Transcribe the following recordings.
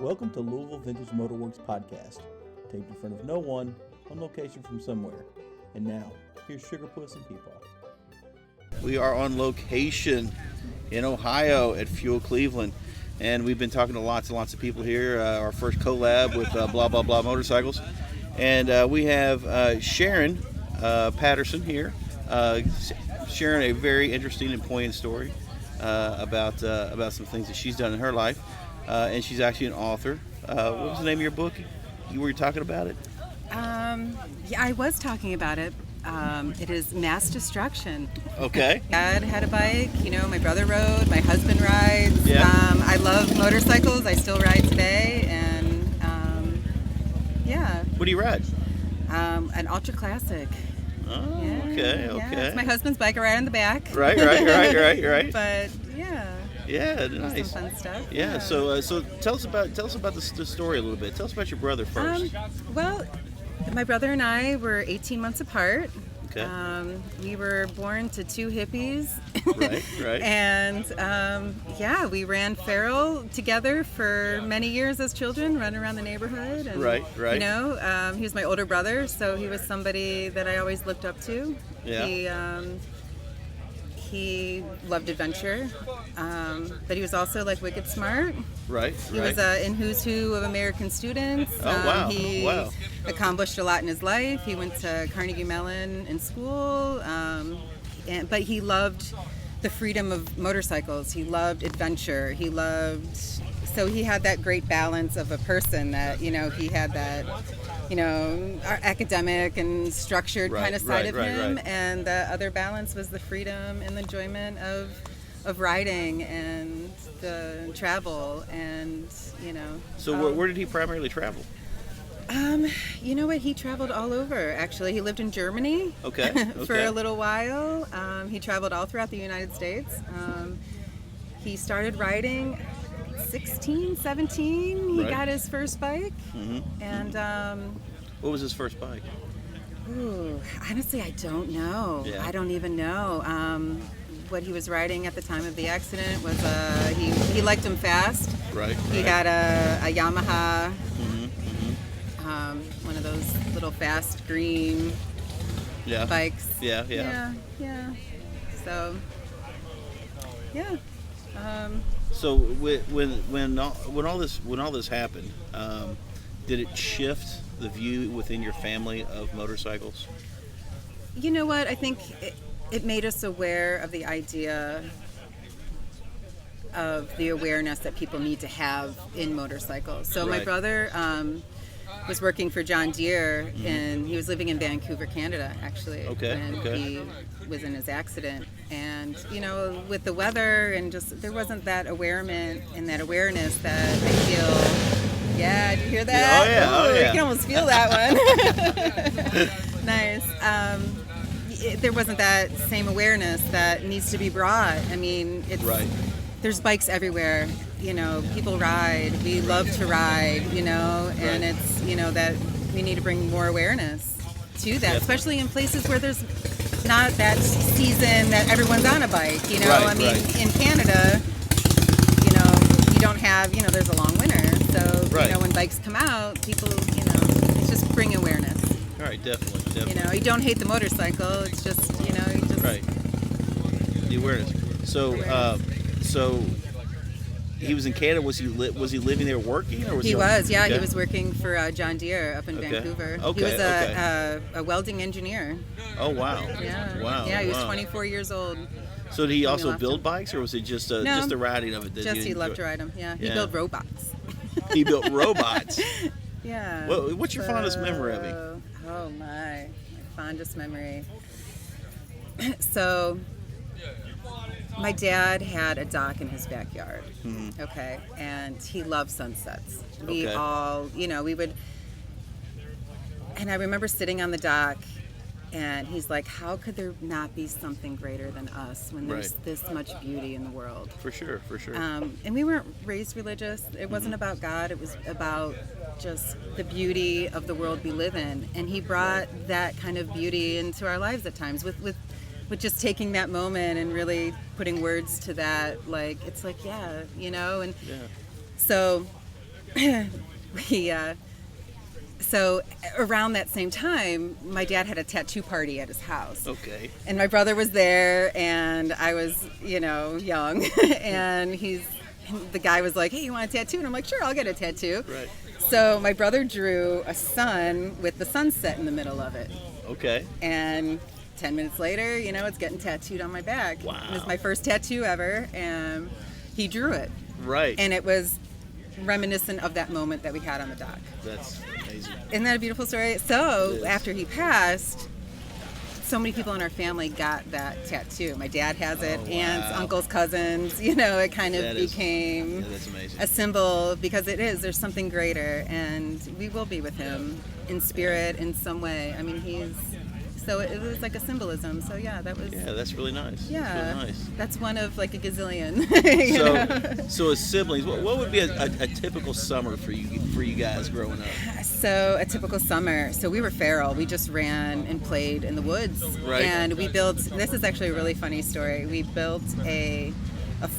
Welcome to Louisville Vintage Motorworks Podcast, taped in front of no one, on location from somewhere. And now, here's Sugarpuss and Peepaw. We are on location in Ohio at Fuel Cleveland, and we've been talking to lots and lots of people here. Our first collab with blah blah blah motorcycles, and we have Sharon Patterson here, sharing a very interesting and poignant story about some things that she's done in her life. And she's actually an author. What was the name of your book? Were you talking about it? Yeah, I was talking about it. It is Mass Destruction. Okay. Dad had a bike, my brother rode, my husband rides. Yeah. I love motorcycles. I still ride today, and yeah. What do you ride? An Ultra Classic. Oh, Yeah, okay. Yeah. It's my husband's bike. I ride in the back. Right. But yeah. Yeah, nice. Some fun stuff. Yeah. So tell us about the story a little bit. Tell us about your brother first. Well, my brother and I were 18 months apart. Okay. We were born to two hippies. Right. And we ran feral together for many years as children, running around the neighborhood. And, Right. He was my older brother, so he was somebody that I always looked up to. Yeah. He loved adventure, but he was also wicked smart. Right. He was in Who's Who of American students. Wow. He Wow. accomplished a lot in his life. He went to Carnegie Mellon in school, but he loved the freedom of motorcycles. He loved adventure. So he had that great balance of a person that, he had that, academic and structured kind of side of him. Right. And the other balance was the freedom and the enjoyment of riding and the travel and, So where did he primarily travel? You know what? He traveled all over, actually. He lived in Germany for a little while. He traveled all throughout the United States. He started riding 16, 17. He got his first bike. Mm-hmm. And what was his first bike? Honestly, I don't know. Yeah. I don't even know. What he was riding at the time of the accident was he liked them fast. Right. He had a Yamaha. Mm-hmm. One of those little fast green bikes. Yeah. So, yeah. So when all this happened, did it shift the view within your family of motorcycles? You know what? I think it made us aware of the idea of the awareness that people need to have in motorcycles. So my brother was working for John Deere, and he was living in Vancouver, Canada, actually. He was in his accident. And, with the weather and just, there wasn't that awareness that I feel, did you hear that? Oh, yeah. You can almost feel that one. Nice. There wasn't that same awareness that needs to be brought. I mean, there's bikes everywhere. People ride. We love to ride, and it's, that we need to bring more awareness to that, especially in places where there's not that season that everyone's on a bike, In Canada, you don't have, there's a long winter. So, when bikes come out, people, it's just bring awareness. All right, definitely. You don't hate the motorcycle. It's just, Right. The awareness. So he was in Canada. Was he living there working, or was he was? Yeah, he was working for John Deere up in Vancouver. Okay. He was a welding engineer. Oh wow. Yeah. Wow. Yeah, he was 24 years old. So did he also build bikes, or was it just the riding of it? He loved to ride them. Yeah. He built robots. He built robots. Yeah. What's your fondest memory of him? Oh my fondest memory. So, my dad had a dock in his backyard. Mm-hmm. Okay, and he loved sunsets. We all, we would. And I remember sitting on the dock, and he's like, "How could there not be something greater than us when there's this much beauty in the world?" For sure. And we weren't raised religious. It wasn't about God. It was about just the beauty of the world we live in. And he brought that kind of beauty into our lives at times with just taking that moment and really putting words to that. Like, it's like, and so So around that same time, my dad had a tattoo party at his house. Okay. And my brother was there, and I was, young. And the guy was like, "Hey, you want a tattoo?" And I'm like, "Sure, I'll get a tattoo." Right. So my brother drew a sun with the sunset in the middle of it. Okay. And 10 minutes later, it's getting tattooed on my back. Wow. It was my first tattoo ever, and he drew it. Right. And it was reminiscent of that moment that we had on the dock. That's amazing. Isn't that a beautiful story? So after he passed, so many people in our family got that tattoo. My dad has it, aunts, uncles, cousins. It kind of became that's amazing. a symbol, because there's something greater, and we will be with him in spirit in some way. I mean, so it was like a symbolism. So that was. Yeah, that's really nice. Yeah, that's really nice. That's one of like a gazillion. So as siblings, what would be a typical summer for you guys growing up? So a typical summer. So we were feral. We just ran and played in the woods. Right. And we built. This is actually a really funny story. We built a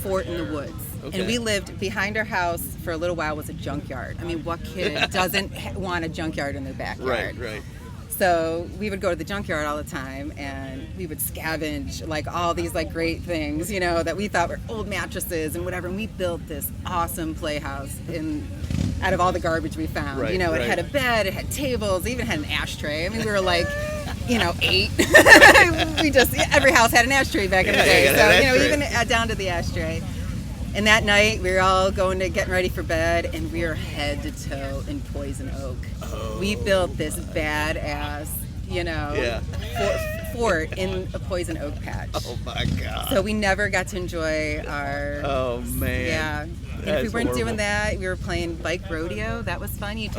fort in the woods. Okay. And we lived behind our house for a little while was a junkyard. I mean, what kid doesn't want a junkyard in their backyard? Right. So we would go to the junkyard all the time, and we would scavenge like all these like great things, that we thought were old mattresses and whatever. And we built this awesome playhouse out of all the garbage we found. Right, It had a bed, it had tables, it even had an ashtray. I mean, we were like, 8. We just every house had an ashtray back in the day. So even down to the ashtray. And that night, we were all getting ready for bed, and we were head to toe in poison oak. Oh. We built this badass, fort in a poison oak patch. Oh my God. So we never got to enjoy our. Oh man. Yeah. And if we weren't doing that, we were playing bike rodeo. That was fun. You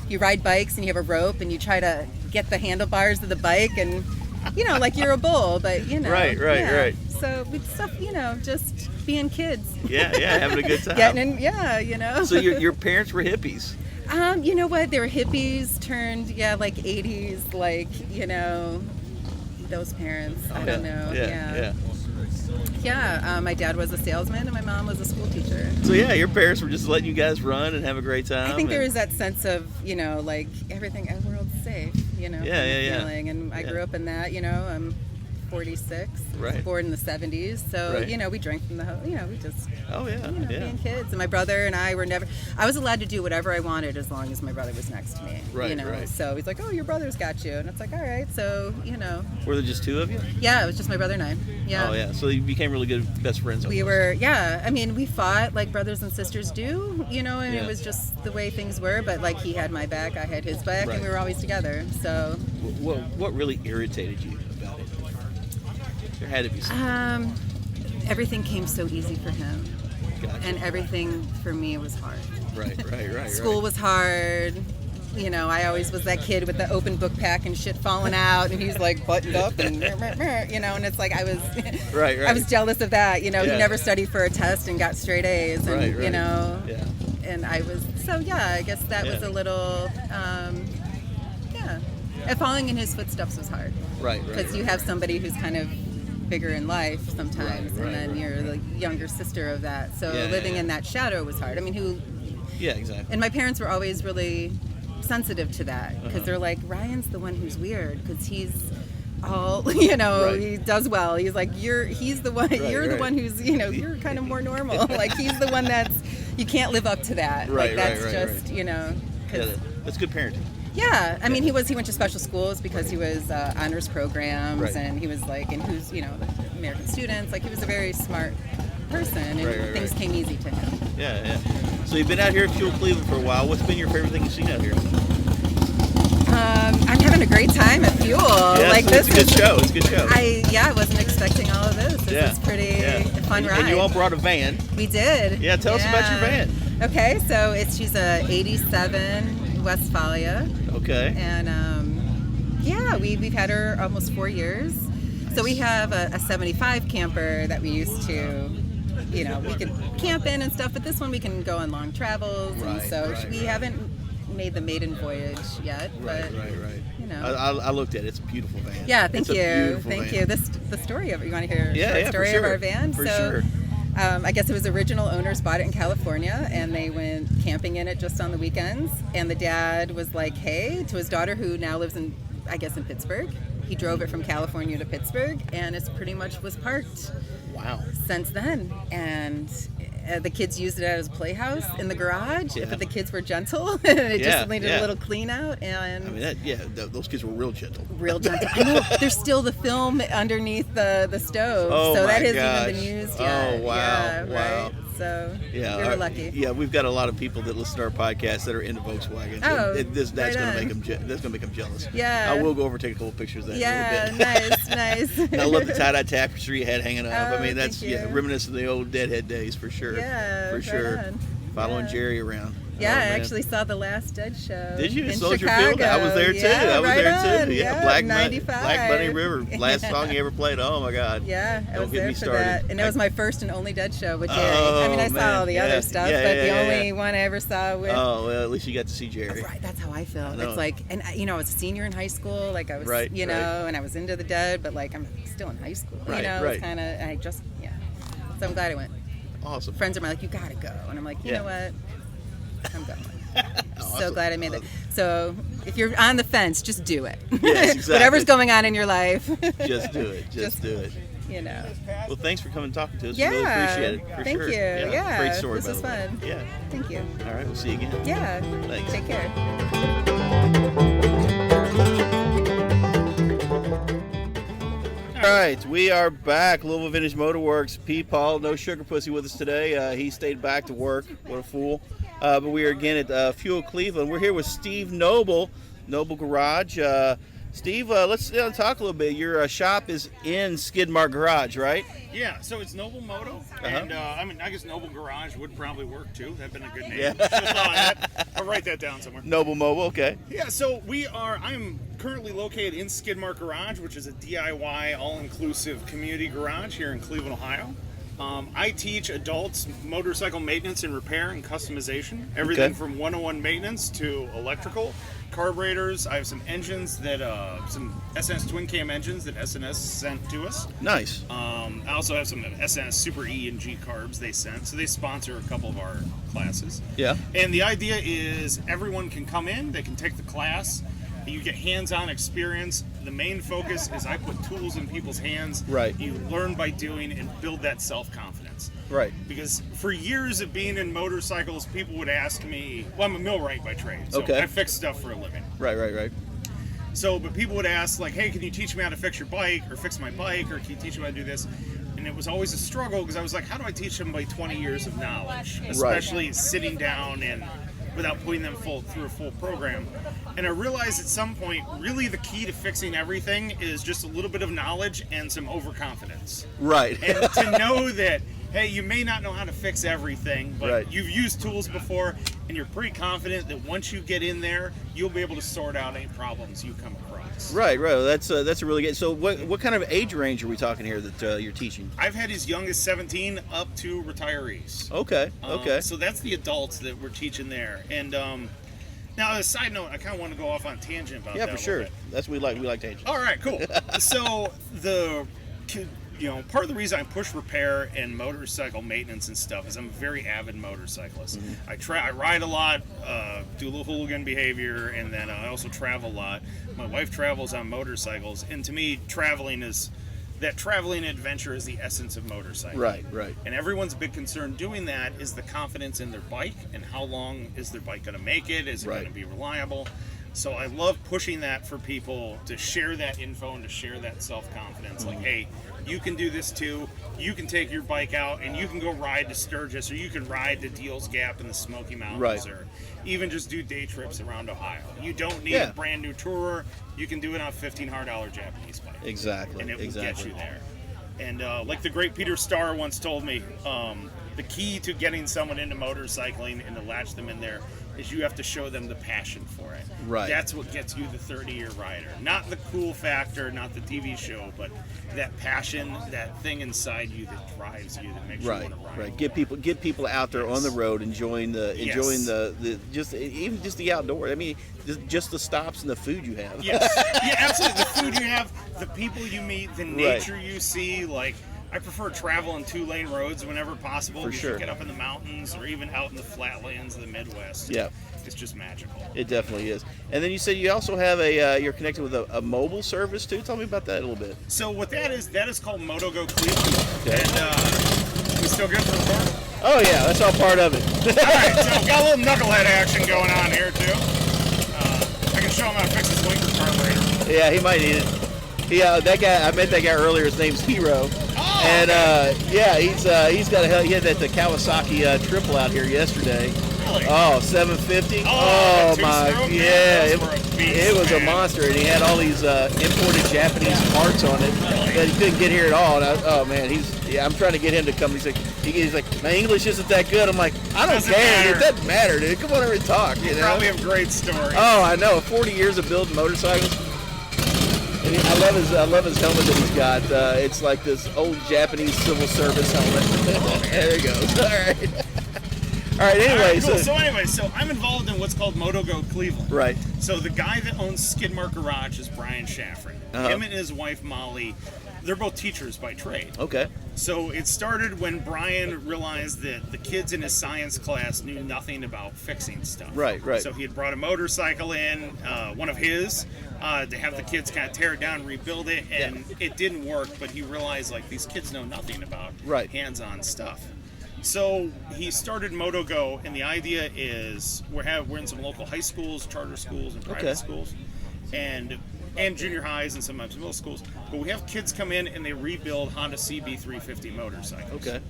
you ride bikes, and you have a rope, and you try to get the handlebars of the bike, and like you're a bull, but Right. So we stuff, just being kids. Yeah, having a good time. Getting in, So your parents were hippies. You know what? They were hippies turned, like 80s, like, those parents. I don't know. Yeah. My dad was a salesman, and my mom was a school teacher. So your parents were just letting you guys run and have a great time. I think there was that sense of, like everything, the world's safe, feeling. And I grew up in that, I'm 46, born in the 70s. So, we drank from the house, we just, being kids. And my brother and I I was allowed to do whatever I wanted as long as my brother was next to me. Right. So he's like, "Oh, your brother's got you." And it's like, all right. So, Were there just two of you? Yeah, it was just my brother and I. Yeah. Oh, yeah. So you became really good best friends. We were, I mean, we fought like brothers and sisters do, and it was just the way things were. But like he had my back, I had his back, and we were always together. So. What really irritated you about it? There had to be something. Everything came so easy for him. Gotcha. And everything for me was hard. Right. School was hard. I always was that kid with the open book pack and shit falling out, and he's like buttoned up and and it's like I was right. I was jealous of that. He never studied for a test and got straight A's, and and I was I guess that was a little and following in his footsteps was hard. Right. Because you have somebody who's kind of bigger in life sometimes, and then you're the younger sister of that. So living in that shadow was hard. I mean, Yeah, exactly. And my parents were always really sensitive to that, because they're like, Ryan's the one who's weird, because he's all, he does well. He's like, he's the one, you're the one who's, you're kind of more normal. Like, he's the one you can't live up to that. Right, like, that's just, cause, that's good parenting. Yeah, I mean, he went to special schools because he was honors programs, and he was like, and who's, the American students, like he was a very smart person, and things came easy to him. Yeah. So you've been out here at Fuel Cleveland for a while. What's been your favorite thing you've seen out here? I'm having a great time at Fuel. Yeah, like it's a good show. It's a good show. I wasn't expecting all of this. This is pretty fun ride. And you all brought a van. We did. Yeah, tell us about your van. Okay, so she's a 87 Westphalia. Okay. And we've had her almost 4 years. So we have a 75 camper that we used to, we could camp in and stuff, but this one we can go on long travels, and so we haven't made the maiden voyage yet. But, I looked at it. It's a beautiful van. Yeah, thank you. The story of it. You want to hear the story of our van? For sure. I guess it was original owners bought it in California, and they went camping in it just on the weekends. And the dad was like, hey, to his daughter, who now lives in Pittsburgh. He drove it from California to Pittsburgh, and it's pretty much was parked. Wow. Since then. And the kids used it as a playhouse in the garage. Yeah. But the kids were gentle, and it just needed a little clean out. And I mean, those kids were real gentle. Real gentle. I know. There's still the film underneath the stove, so that hasn't even been used yet. Oh wow! Yeah, Wow. Right? So we were lucky. Yeah, we've got a lot of people that listen to our podcast that are into Volkswagen. Oh, that's going to make them jealous. Yeah. I will go over and take a couple pictures of that. Yeah, in a little bit. nice. I love the tie-dye tapestry you had hanging up. Oh, I mean, that's thank you. reminiscent of the old Deadhead days for sure. Yeah, for sure. Right on. Following Jerry around. Yeah, Oh, I man. actually saw the last Dead show. Did you? In Soldier Chicago. Field? I was there too. Yeah, I was right there on. too. Yeah, Black 95. Black Bunny River. Last song you ever played. Oh my God. Yeah, I Don't was get there me for started. that. And that was my first and only Dead show with Jerry. Oh, I mean, I saw man. all the other stuff, Yeah, but yeah, the yeah, only yeah. one I ever saw with... Oh, well, at least you got to see Jerry. Right, that's how I feel. I know. It's like, and I was a senior in high school, like I was, Right, and I was into the Dead, but like I'm still in high school, Right, It's kind of, so I'm glad I went. Awesome. Friends are like, you gotta go, and I'm like, you know what, I'm going. Awesome. So glad I made that. So if you're on the fence, just do it. Yes, exactly. Whatever's going on in your life. Just do it. Just do it. Well, thanks for coming and talking to us. Yeah. We really appreciate it. For Thank sure. you. Yeah. Great story. This by was the way. fun. Yeah. Thank you. All right. We'll see you again. Yeah. Thanks. Take care. All right, we are back. Louisville Vintage Motor Works. P. Paul, no sugar pussy with us today. He stayed back to work. What a fool. But we are again at Fuel Cleveland. We're here with Steve Noble, Noble Garage. Steve, let's talk a little bit. Your shop is in Skidmark Garage, right? Yeah, so it's Noble Moto, and I guess Noble Garage would probably work too. That'd been a good name. Yeah. I'll write that down somewhere. Noble Mobile, okay. Yeah, so I'm currently located in Skidmark Garage, which is a DIY, all-inclusive community garage here in Cleveland, Ohio. I teach adults motorcycle maintenance and repair and customization. Everything from 101 maintenance to electrical, carburetors. I have some engines that, some SNS twin cam engines that SNS sent to us. Nice. I also have some SNS Super E and G carbs they sent. So they sponsor a couple of our classes. Yeah. And the idea is everyone can come in, they can take the class. You get hands-on experience. The main focus is I put tools in people's hands. Right. You learn by doing and build that self-confidence. Right. Because for years of being in motorcycles, people would ask me, well, I'm a millwright by trade, so I fix stuff for a living. Right. So, but people would ask, like, hey, can you teach me how to fix your bike, or fix my bike, or can you teach me how to do this? And it was always a struggle, because I was like, how do I teach somebody 20 years of knowledge? Especially sitting down and without putting them through a full program. And I realized at some point, really the key to fixing everything is just a little bit of knowledge and some overconfidence. Right. And to know that, hey, you may not know how to fix everything, but you've used tools before, and you're pretty confident that once you get in there, you'll be able to sort out any problems you come across. Right. That's a really good. So what kind of age range are we talking here that you're teaching? I've had as young as 17 up to retirees. Okay. So that's the adults that we're teaching there. And now, as a side note, I kind of want to go off on a tangent about that. Yeah, for sure. That's what we like tangents. All right, cool. So part of the reason I push repair and motorcycle maintenance and stuff is I'm a very avid motorcyclist. Mm-hmm. I ride a lot, do a little hooligan behavior, and then I also travel a lot. My wife travels on motorcycles, and to me, traveling adventure is the essence of motorcycling. Right. And everyone's big concern doing that is the confidence in their bike and how long is their bike going to make it? Is it going to be reliable? So I love pushing that for people to share that info and to share that self-confidence. Like, hey, you can do this too. You can take your bike out and you can go ride to Sturgis, or you can ride to Deals Gap in the Smoky Mountains, or even just do day trips around Ohio. You don't need a brand new tourer. You can do it on a $1,500 Japanese bike. Exactly. And it will get you there. And like the great Peter Starr once told me, the key to getting someone into motorcycling and to latch them in there is you have to show them the passion for it. Right. That's what gets you the 30-year rider. Not the cool factor, not the TV show, but that passion, that thing inside you that drives you, that makes you want to ride. Right. Get people out there on the road enjoying the just the outdoors. I mean, just the stops and the food you have. Yes. Yeah, absolutely. The food you have, the people you meet, the nature you see, like I prefer traveling 2-lane roads whenever possible. For sure. You get up in the mountains or even out in the flatlands of the Midwest. Yeah. It's just magical. It definitely is. And then you said you also have you're connected with a mobile service too. Tell me about that a little bit. So what that is called Moto Go Cleveland. Okay. And we still good for the recording? Oh yeah, that's all part of it. All right, so got a little knucklehead action going on here too. I can show him how to fix his Linker carburetor. Yeah, he might need it. That guy, I met that guy earlier. His name's Hero. Oh, and okay. yeah, he's got he had that the Kawasaki triple out here yesterday. Really? Oh, 750. Oh, my, yeah, it was a monster, and he had all these imported Japanese parts on it that he couldn't get here at all. And man, I'm trying to get him to come. He's like, my English isn't that good. I'm like, I don't care. It doesn't matter, dude. Come on over and talk. You know? Probably have great stories. Oh, I know. 40 years of building motorcycles. And I love his helmet that he's got. It's like this old Japanese civil service helmet. There he goes. All right. All right. Anyway, all right, cool. So I'm involved in what's called Moto Go Cleveland. Right. So the guy that owns Skidmark Garage is Brian Shaffrin. Uh-huh. Him and his wife Molly, they're both teachers by trade. Okay. So it started when Brian realized that the kids in his science class knew nothing about fixing stuff. Right. So he had brought a motorcycle in, one of his, to have the kids kind of tear it down and rebuild it, and it didn't work, but he realized, like, these kids know nothing about hands-on stuff. So he started Moto Go, and the idea is we're in some local high schools, charter schools, and private schools, and junior highs and sometimes middle schools. But we have kids come in and they rebuild Honda CB350 motorcycles. Okay.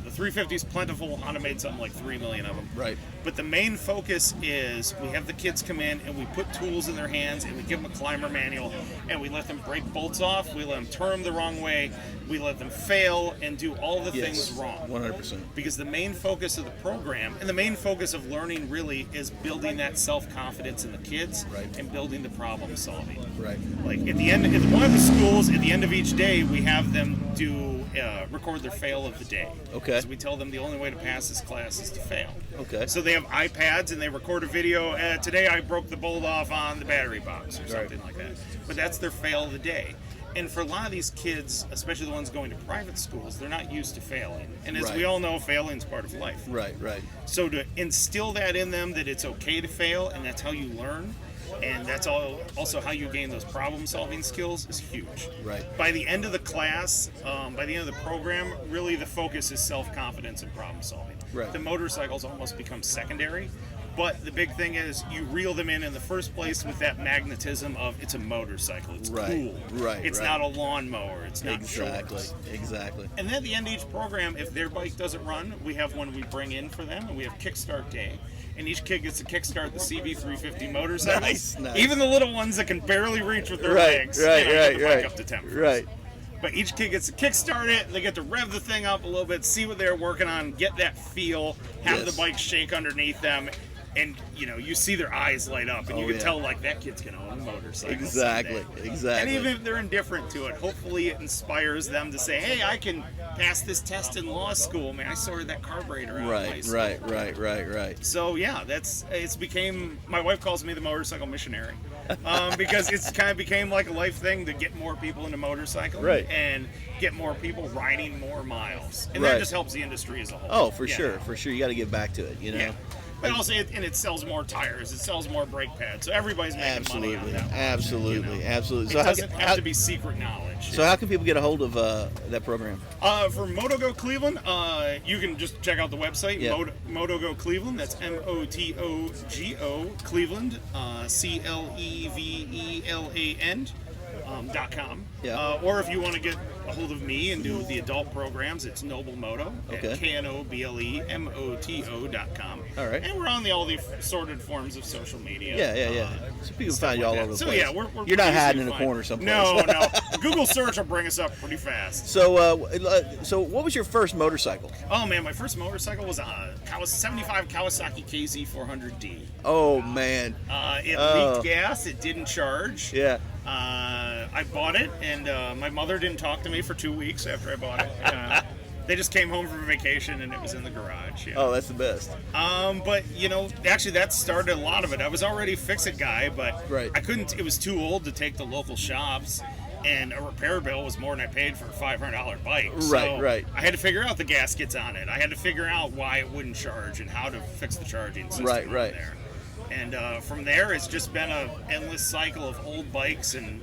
The 350 is plentiful. Honda made something like 3 million of them. Right. But the main focus is we have the kids come in and we put tools in their hands and we give them a climber manual and we let them break bolts off. We let them turn them the wrong way. We let them fail and do all the things wrong. 100%. Because the main focus of the program and the main focus of learning really is building that self-confidence in the kids and building the problem solving. Right. Like at the end, at one of the schools, at the end of each day, we have them record their fail of the day. Okay. So we tell them the only way to pass this class is to fail. Okay. So they have iPads and they record a video. Today I broke the bolt off on the battery box or something like that. But that's their fail of the day. And for a lot of these kids, especially the ones going to private schools, they're not used to failing. And as we all know, failing is part of life. Right. So to instill that in them, that it's okay to fail and that's how you learn, and that's also how you gain those problem-solving skills, is huge. Right. By the end of the class, by the end of the program, really the focus is self-confidence and problem-solving. Right. The motorcycles almost become secondary, but the big thing is you reel them in the first place with that magnetism of it's a motorcycle, it's cool. Right. It's not a lawnmower, it's not shorts. Exactly. And then at the end of each program, if their bike doesn't run, we have one we bring in for them, and we have Kickstart Day. And each kid gets to kickstart the CB350 motorcycle. Nice. Even the little ones that can barely reach with their legs. Get the bike up to 10 Right. But each kid gets to kickstart it. They get to rev the thing up a little bit, see what they're working on, get that feel, have the bike shake underneath them. And, you see their eyes light up, and you can tell, like, that kid's going to own a motorcycle. Exactly. And even if they're indifferent to it, hopefully it inspires them to say, hey, I can pass this test in law school. Man, I sorted that carburetor out in high school. Right. So, yeah, it's became, my wife calls me the motorcycle missionary. Because it's kind of became like a life thing to get more people into motorcycling and get more people riding more miles. And that just helps the industry as a whole. Oh, for sure. You got to get back to it, Yeah. But also, it sells more tires. It sells more brake pads. So everybody's making money on that. Absolutely. It doesn't have to be secret knowledge. So how can people get a hold of that program? For Moto Go Cleveland, you can just check out the website, Moto Go Cleveland. That's MOTOGO Cleveland, CLEVELAN. .com. Or if you want to get a hold of me and do the adult programs, it's Noble Moto at KNOBLEMOTO.com. All right. And we're on all the assorted forms of social media. Yeah. So people can find you all over the place. So yeah, you're not hiding in a corner someplace. No. Google search will bring us up pretty fast. So what was your first motorcycle? Oh man, my first motorcycle was a 75 Kawasaki KZ400D. Oh man. It leaked gas. It didn't charge. Yeah. I bought it, and my mother didn't talk to me for 2 weeks after I bought it. They just came home from vacation, and it was in the garage. Oh, that's the best. But actually, that started a lot of it. I was already a fix-it guy, but I couldn't. It was too old to take the local shops, and a repair bill was more than I paid for a $500 bike. Right. I had to figure out the gaskets on it. I had to figure out why it wouldn't charge and how to fix the charging system on there. And from there, it's just been an endless cycle of old bikes, and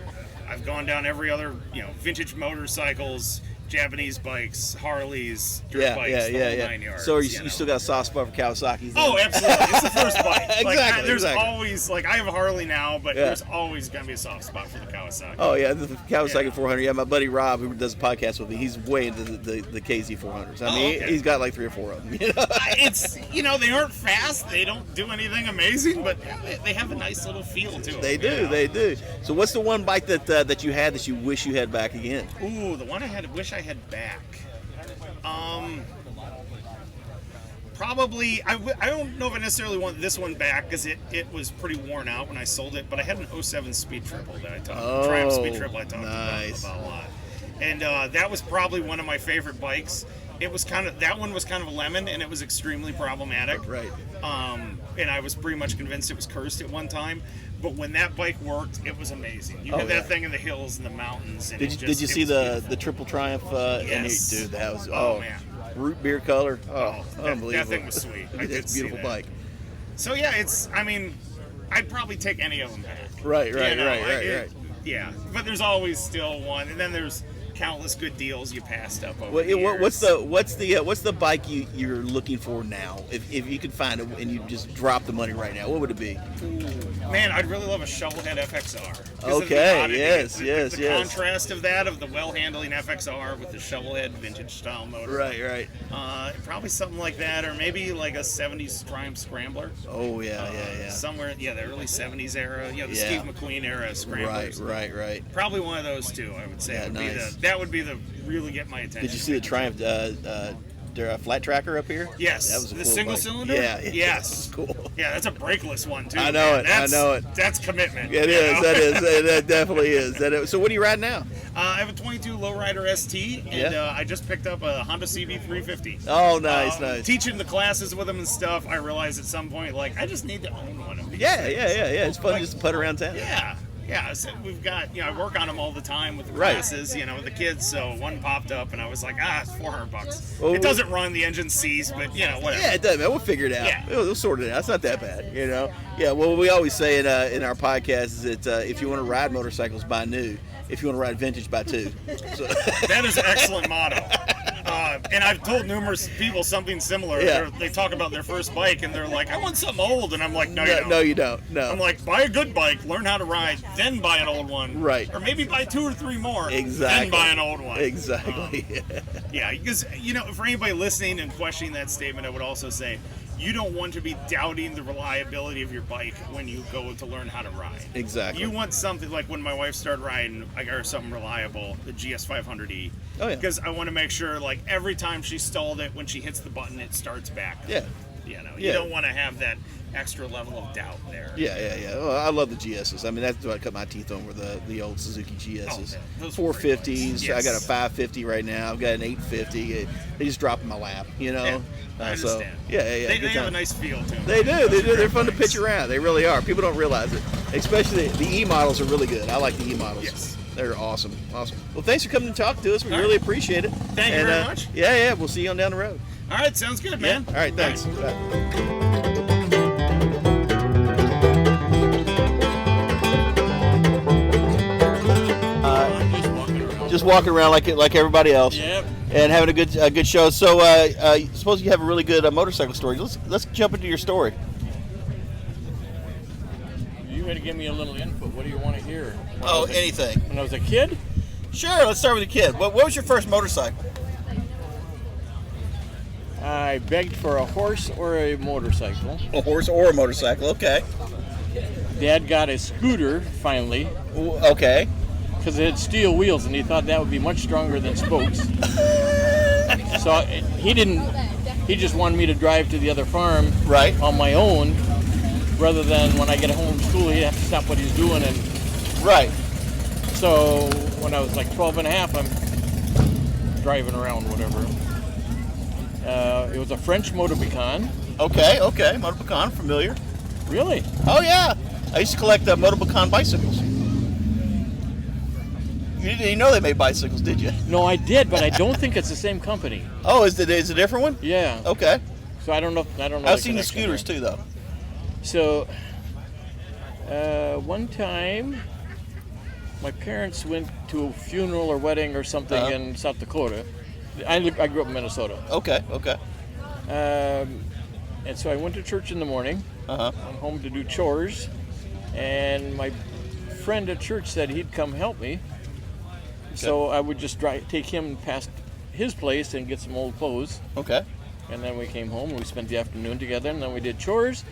I've gone down every other, vintage motorcycles, Japanese bikes, Harleys, dirt bikes, the whole 9 yards. So you still got a soft spot for Kawasaki's? Oh, absolutely. It's the first bike. Exactly. Always, I have a Harley now, but there's always going to be a soft spot for the Kawasaki. Oh, yeah, the Kawasaki 400. Yeah, my buddy Rob, who does a podcast with me, he's way into the KZ 400s. I mean, he's got like 3 or 4 of them. It's, they aren't fast. They don't do anything amazing, but they have a nice little feel to them. They do. So what's the one bike that you had that you wish you had back again? Ooh, the one I wish I had back. Probably, I don't know if I necessarily want this one back because it was pretty worn out when I sold it, but I had an 07 Speed Triple that I talked Triumph Speed Triple I talked about a lot. And that was probably one of my favorite bikes. It was that one was kind of a lemon, and it was extremely problematic. Right. And I was pretty much convinced it was cursed at one time. But when that bike worked, it was amazing. You had that thing in the hills and the mountains. And did you see the Triple Triumph? Yes. Dude, that was man. Root beer color. Unbelievable. That thing was sweet. It's a beautiful bike. So yeah, I'd probably take any of them back. Right. Yeah, but there's always still one, and then there's countless good deals you passed up over the years. What's the bike you're looking for now? If you could find it and you just drop the money right now, what would it be? Man, I'd really love a shovelhead FXR. Okay, yes. The contrast of the well-handling FXR with the shovelhead vintage-style motor. Right. Probably something like that, or maybe like a 70s Triumph Scrambler. Oh, yeah. Somewhere, the early 70s era, the Steve McQueen era Scramblers. Right. Probably one of those two, I would say. Yeah, nice. That would be the really get my attention. Did you see the Triumph flat tracker up here? Yes. That was a the cool single bike. cylinder? Yeah. Yes. That was cool. Yeah, that's a brakeless one, too. I know it. That's commitment. It is. That definitely is. So what are you riding now? I have a 22 Lowrider ST, and I just picked up a Honda CB350. Oh, nice. Teaching the classes with them and stuff, I realized at some point, I just need to own one of these. Yeah. It's fun just to putt around town. Yeah, so we've got, I work on them all the time with the classes, with the kids, so one popped up and I was like, it's $400. Well, it doesn't run, the engine seized, but, whatever. Yeah, it does, man. We'll figure it out. Yeah. We'll sort it out. It's not that bad, Yeah, well, we always say in our podcast is that if you want to ride motorcycles, buy new. If you want to ride vintage, buy 2. So. That is an excellent motto. And I've told numerous people something similar. Yeah. They talk about their first bike, and they're like, I want something old. And I'm like, no, you don't. No, you don't. No. I'm like, buy a good bike, learn how to ride, then buy an old one. Right. Or maybe buy 2 or 3 more, exactly. then buy an old one. Exactly. Yeah, because, for anybody listening and questioning that statement, I would also say, you don't want to be doubting the reliability of your bike when you go to learn how to ride. Exactly. You want something like when my wife started riding, I got her something reliable, the GS500E. Oh, yeah. Because I want to make sure, every time she stalled it, when she hits the button, it starts back up. Yeah. You don't want to have that extra level of doubt there. Yeah. Well, I love the GSs. I mean, that's what I cut my teeth on, were the old Suzuki GSs. Those 450s. Yes. I got a 550 right now. I've got an 850. They just drop in my lap, Yeah, I understand. So, yeah. They have a nice feel to them. They do. They're fun to pitch around. They really are. People don't realize it. Especially the E models are really good. I like the E models. Yes. They're awesome. Well, thanks for coming to talk to us. We really appreciate it. Thank you very much. Yeah. We'll see you on down the road. All right, sounds good, man. Yeah. All right, thanks. Bye. Just walking around like everybody else. Yep. And having a good show. So, suppose you have a really good motorcycle story. Let's jump into your story. You had to give me a little input. What do you want to hear? Anything. When I was a kid? Sure. Let's start with a kid. What was your first motorcycle? I begged for a horse or a motorcycle. A horse or a motorcycle. Okay. Dad got a scooter finally. Okay. Because it had steel wheels, and he thought that would be much stronger than spokes. So he just wanted me to drive to the other farm on my own, rather than when I get home from school, he'd have to stop what he's doing. Right. So when I was like 12 and a half, I'm driving around, whatever. It was a French moto pecan. Okay. Moto pecan, familiar. Really? Oh, yeah. I used to collect moto pecan bicycles. You didn't know they made bicycles, did you? No, I did, but I don't think it's the same company. Oh, is it a different one? Yeah. Okay. So I don't know. I've seen the scooters too, though. So one time, my parents went to a funeral or wedding or something in South Dakota. I grew up in Minnesota. Okay. And so I went to church in the morning. Went home to do chores, and my friend at church said he'd come help me. So I would just take him past his place and get some old clothes. Okay. And then we came home and we spent the afternoon together, and then we did chores,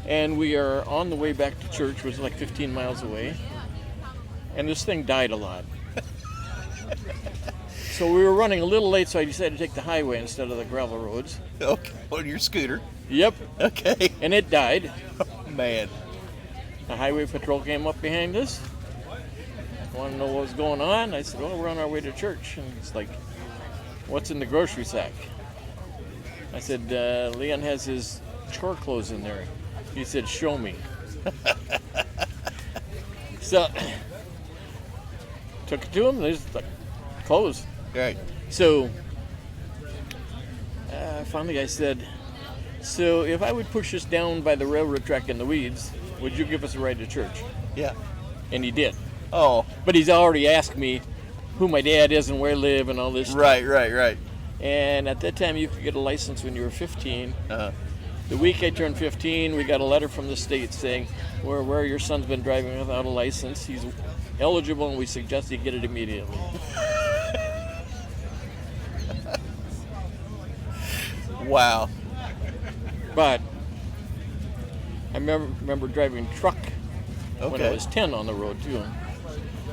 and we are on the way back to church, which was like 15 miles away. And this thing died a lot. So we were running a little late, so I decided to take the highway instead of the gravel roads. Okay. On your scooter. Yep. Okay. And it died. Oh, man. The highway patrol came up behind us. Want to know what was going on? I said, well, we're on our way to church. And it's like, what's in the grocery sack? I said, Leon has his chore clothes in there. He said, show me. So, took it to him. There's like clothes. Right. So, finally I said, so if I would push us down by the railroad track in the weeds, would you give us a ride to church? Yeah. And he did. Oh. But he's already asked me who my dad is and where I live and all this stuff. Right. And at that time, you could get a license when you were 15. Uh-huh. The week I turned 15, we got a letter from the state saying, where your son's been driving without a license, he's eligible and we suggest he get it immediately. Wow. But I remember driving truck when I was 10 on the road too.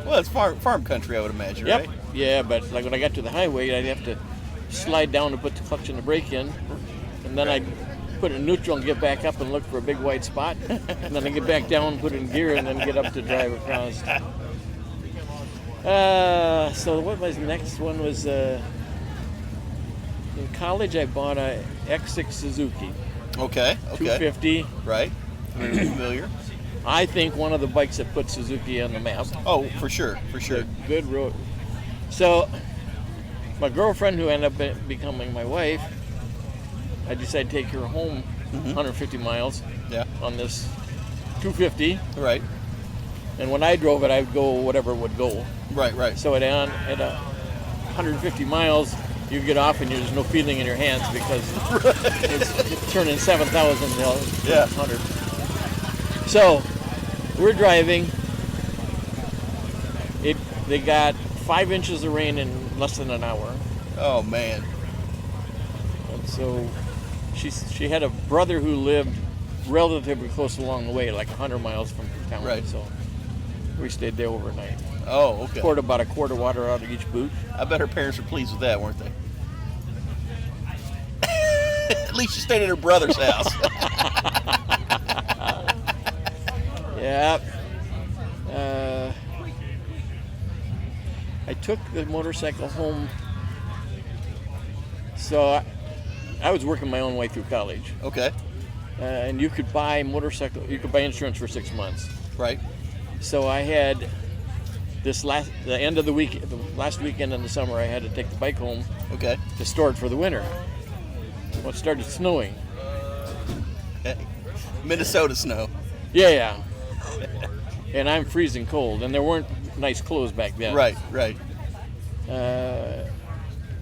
Well, it's farm country, I would imagine, Yep. right? Yeah, but like when I got to the highway, I'd have to slide down to put the clutch and the brake in, and then I'd put it in neutral and get back up and look for a big white spot, and then I get back down, put it in gear, and then get up to drive across. So what was the next one was in college I bought a X6 Suzuki. Okay. 250. Right. Very familiar. I think one of the bikes that put Suzuki on the map. Oh, for sure. Good road. So my girlfriend, who ended up becoming my wife, I decided to take her home 150 miles on this 250. Right. And when I drove it, I would go whatever would go. Right. So at 150 miles, you get off and there's no feeling in your hands because it's turning 7,000 to 100. So we're driving. They got 5 inches of rain in less than an hour. Oh, man. And so she had a brother who lived relatively close along the way, like 100 miles from town. Right. So we stayed there overnight. Oh, okay. Poured about a quart of water out of each boot. I bet her parents were pleased with that, weren't they? At least you stayed at her brother's house. Yeah. I took the motorcycle home. So I was working my own way through college. Okay. And you could buy insurance for 6 months. Right. So I had the last weekend in the summer, I had to take the bike home. Okay. To store it for the winter. Well, it started snowing. Okay. Minnesota snow. Yeah. And I'm freezing cold, and there weren't nice clothes back then. Right.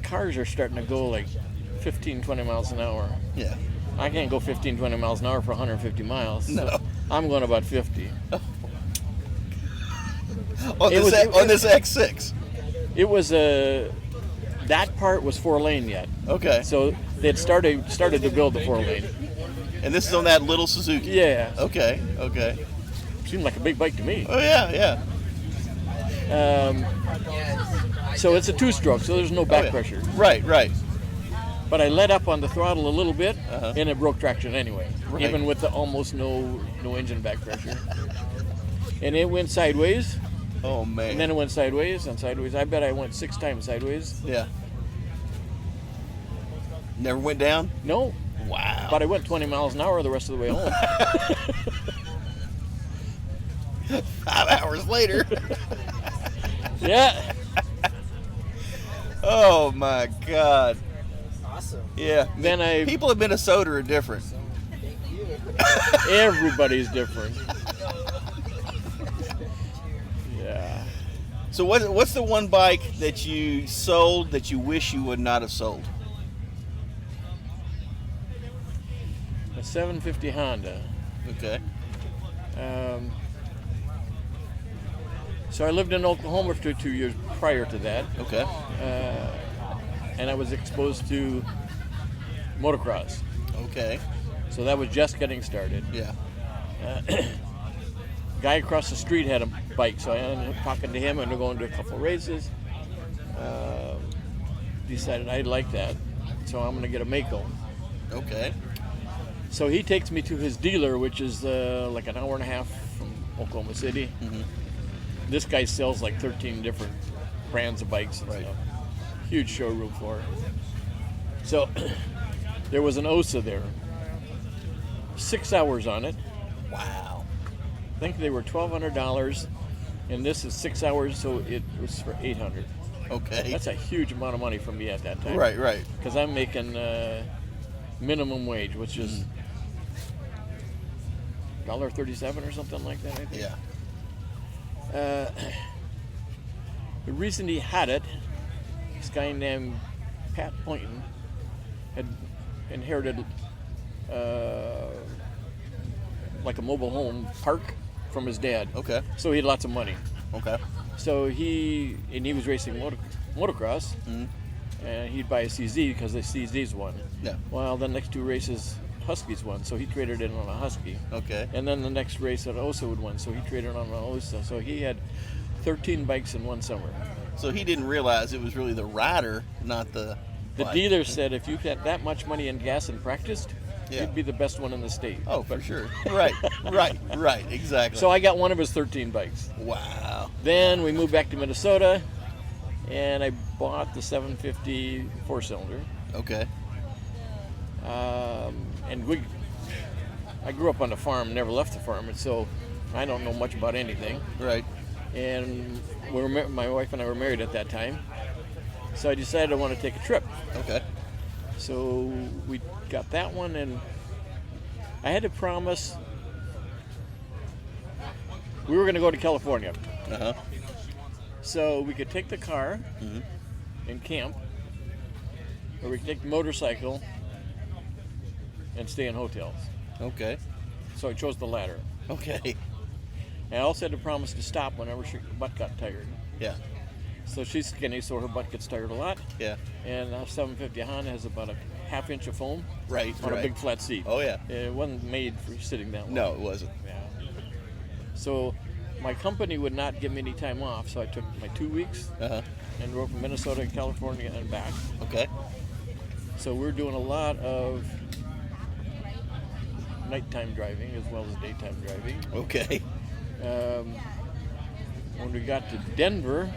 Cars are starting to go like 15, 20 miles an hour. Yeah. I can't go 15, 20 miles an hour for 150 miles. No. So I'm going about 50. On this X6. It was that part was 4-lane yet. Okay. So they'd started to build the 4-lane. And this is on that little Suzuki. Yeah. Okay. Seemed like a big bike to me. Oh yeah. So it's a 2-stroke, so there's no back pressure. Right. But I let up on the throttle a little bit, and it broke traction anyway, Right. even with the almost no engine back pressure. And it went sideways. Oh man. And then it went sideways and sideways. I bet I went 6 times sideways. Yeah. Never went down? No. Wow. But I went 20 miles an hour the rest of the way home. 5 hours later. Yeah. Oh my God. Awesome. Yeah. Then people in Minnesota are different. Everybody's different. Yeah. So what's the one bike that you sold that you wish you would not have sold? A 750 Honda. Okay. So I lived in Oklahoma for 2 years prior to that. Okay. And I was exposed to motocross. Okay. So that was just getting started. Yeah. Guy across the street had a bike, so I ended up talking to him and we're going to a couple races. Decided I like that, so I'm going to get a Mako. Okay. So he takes me to his dealer, which is like an hour and a half from Oklahoma City. Mm-hmm. This guy sells like 13 different brands of bikes and stuff. Huge showroom for it. So there was an OSA there. 6 hours on it. Wow. I think they were $1,200, and this is 6 hours, so it was for $800. Okay. That's a huge amount of money for me at that time. Right. Because I'm making minimum wage, which is $1.37 or something like that, I think. Yeah. The reason he had it, this guy named Pat Poynton had inherited like a mobile home park from his dad. Okay. So he had lots of money. Okay. So he was racing motocross, Mm-hmm. and he'd buy a CZ because the CZs won. Yeah. Well, the next 2 races, Huskies won, so he traded in on a Husky. Okay. And then the next race, an OSA would win, so he traded on an OSA. So he had 13 bikes in one summer. So he didn't realize it was really the rider, not the bike. Dealer said if you had that much money in gas and practiced, you'd be the best one in the state. Oh, for sure. Right. Exactly. So I got one of his 13 bikes. Wow. Then we moved back to Minnesota, and I bought the 750 4-cylinder. Okay. And I grew up on the farm, never left the farm, and so I don't know much about anything. Right. And my wife and I were married at that time, so I decided I want to take a trip. Okay. So we got that one, and I had to promise we were going to go to California. Uh-huh. So we could take the car and camp, or we could take the motorcycle and stay in hotels. Okay. So I chose the latter. Okay. And I also had to promise to stop whenever her butt got tired. Yeah. So she's skinny, so her butt gets tired a lot. Yeah. And a 750 Honda has about a half-inch of foam Right. on a big flat seat. Oh, yeah. It wasn't made for sitting that long. No, it wasn't. Yeah. So my company would not give me any time off, so I took my 2 weeks Uh-huh. and drove from Minnesota to California and back. Okay. So we're doing a lot of nighttime driving as well as daytime driving. Okay. When we got to Denver,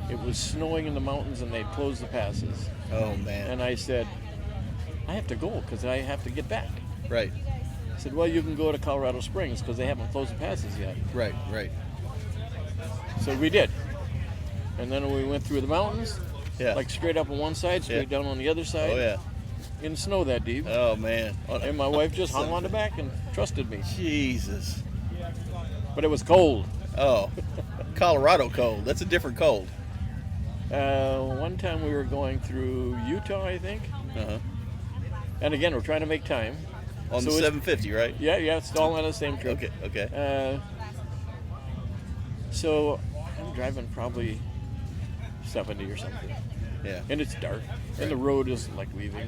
it was snowing in the mountains and they'd closed the passes. Oh, man. And I said, I have to go because I have to get back. Right. I said, well, you can go to Colorado Springs because they haven't closed the passes yet. Right. So we did. And then we went through the mountains, Yeah. like straight up on one side, straight down on the other side. Oh, yeah. In snow that deep. Oh, man. And my wife just hung on the back and trusted me. Jesus. But it was cold. Oh. Colorado cold. That's a different cold. One time we were going through Utah, I think. Uh-huh. And again, we're trying to make time. On So the it's- 750, right? Yeah, it's all on the same trip. Okay. So I'm driving probably 70 or something. Yeah. And it's dark. And the road is like leaving.